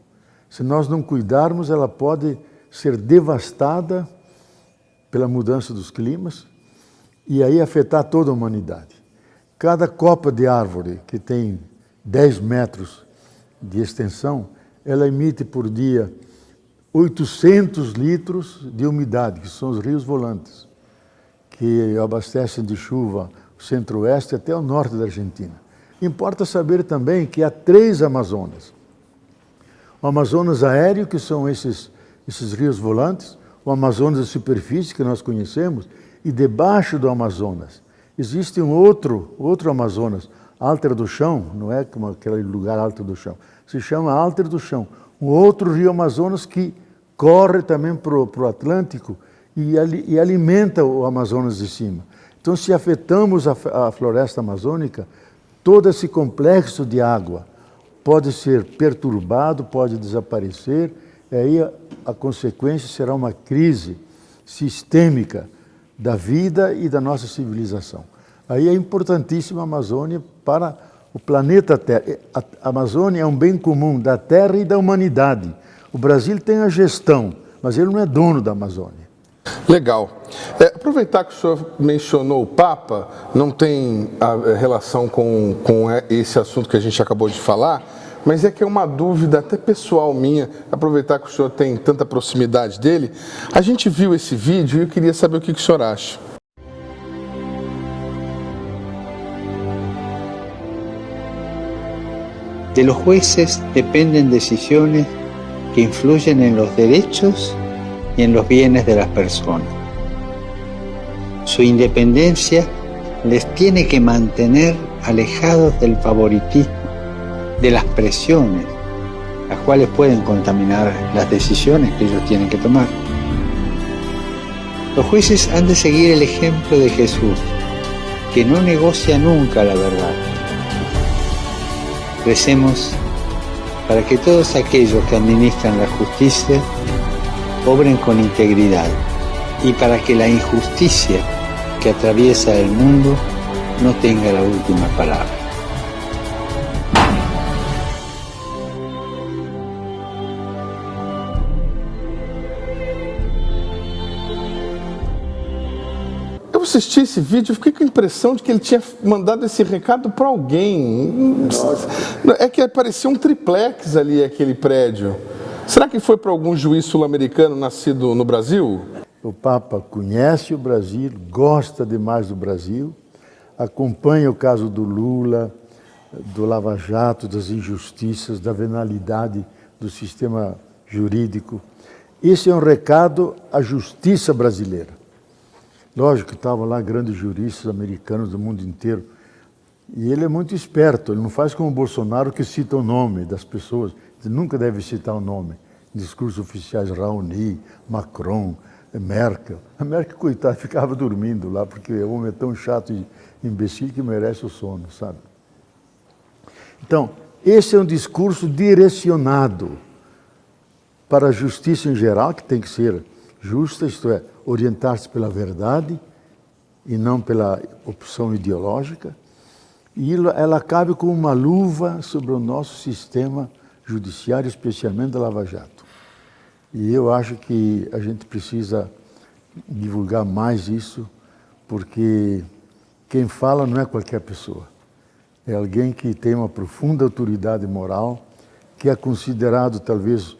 Se nós não cuidarmos, ela pode ser devastada pela mudança dos climas e aí afetar toda a humanidade. Cada copa de árvore que tem 10 metros de extensão, ela emite por dia 800 litros de umidade, que são os rios volantes, que abastecem de chuva o centro-oeste até o norte da Argentina. Importa saber também que há 3 Amazonas. O Amazonas aéreo, que são esses rios volantes, o Amazonas de superfície, que nós conhecemos, e debaixo do Amazonas existe um outro Amazonas, Alter do Chão, não é como aquele lugar alto do chão, se chama Alter do Chão, um outro rio Amazonas que corre também para o Atlântico e alimenta o Amazonas de cima. Então, se afetamos a floresta amazônica, todo esse complexo de água pode ser perturbado, pode desaparecer, e aí a consequência será uma crise sistêmica da vida e da nossa civilização. Aí é importantíssima a Amazônia para o planeta Terra. A Amazônia é um bem comum da Terra e da humanidade. O Brasil tem a gestão, mas ele não é dono da Amazônia. Legal. Aproveitar que o senhor mencionou o Papa, não tem relação com esse assunto que a gente acabou de falar, mas é que é uma dúvida até pessoal minha, aproveitar que o senhor tem tanta proximidade dele. A gente viu esse vídeo e eu queria saber o que o senhor acha. De los jueces dependen decisiones que influyen en los derechos y en los bienes de las personas. Su independencia les tiene que mantener alejados del favoritismo, de las presiones, las cuales pueden contaminar las decisiones que ellos tienen que tomar. Los jueces han de seguir el ejemplo de Jesús, que no negocia nunca la verdad. Recemos para que todos aquellos que administran la justicia obren con integridad y para que la injusticia que atraviesa el mundo no tenga la última palabra. Eu assisti esse vídeo e fiquei com a impressão de que ele tinha mandado esse recado para alguém. É que parecia um triplex ali, aquele prédio. Será que foi para algum juiz sul-americano nascido no Brasil? O Papa conhece o Brasil, gosta demais do Brasil, acompanha o caso do Lula, do Lava Jato, das injustiças, da venalidade do sistema jurídico. Esse é um recado à justiça brasileira. Lógico que estavam lá grandes juristas americanos do mundo inteiro. E ele é muito esperto, ele não faz como o Bolsonaro, que cita o nome das pessoas. Ele nunca deve citar o nome. Discursos oficiais, Raoni, Macron, Merkel. A Merkel, coitada, ficava dormindo lá, porque o homem é tão chato e imbecil que merece o sono, sabe? Então, esse é um discurso direcionado para a justiça em geral, que tem que ser justa, isto é, orientar-se pela verdade e não pela opção ideológica, e ela cabe como uma luva sobre o nosso sistema judiciário, especialmente da Lava Jato. E eu acho que a gente precisa divulgar mais isso, porque quem fala não é qualquer pessoa. É alguém que tem uma profunda autoridade moral, que é considerado talvez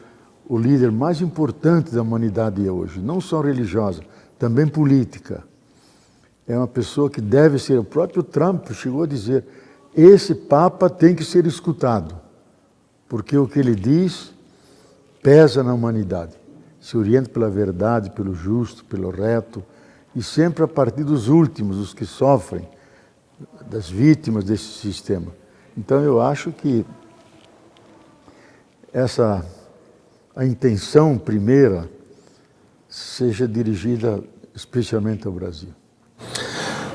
o líder mais importante da humanidade hoje, não só religiosa, também política. É uma pessoa que deve ser, o próprio Trump chegou a dizer, esse Papa tem que ser escutado, porque o que ele diz pesa na humanidade. Se orienta pela verdade, pelo justo, pelo reto, e sempre a partir dos últimos, os que sofrem, das vítimas desse sistema. Então eu acho que a intenção primeira seja dirigida especialmente ao Brasil.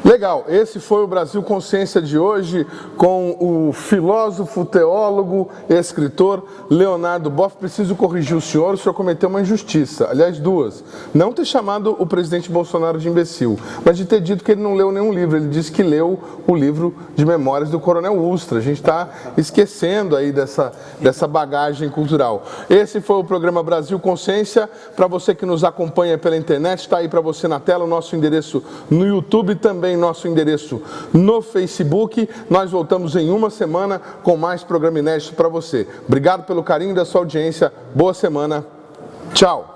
Legal, esse foi o Brasil Consciência de hoje com o filósofo, teólogo e escritor Leonardo Boff. Preciso corrigir o senhor cometeu uma injustiça, aliás duas. Não ter chamado o presidente Bolsonaro de imbecil, mas de ter dito que ele não leu nenhum livro. Ele disse que leu o livro de memórias do Coronel Ustra. A gente está esquecendo aí dessa bagagem cultural. Esse foi o programa Brasil Consciência. Para você que nos acompanha pela internet, está aí para você na tela o nosso endereço no YouTube, também nosso endereço no Facebook. Nós voltamos em uma semana com mais programa inédito para você. Obrigado pelo carinho da sua audiência. Boa semana. Tchau.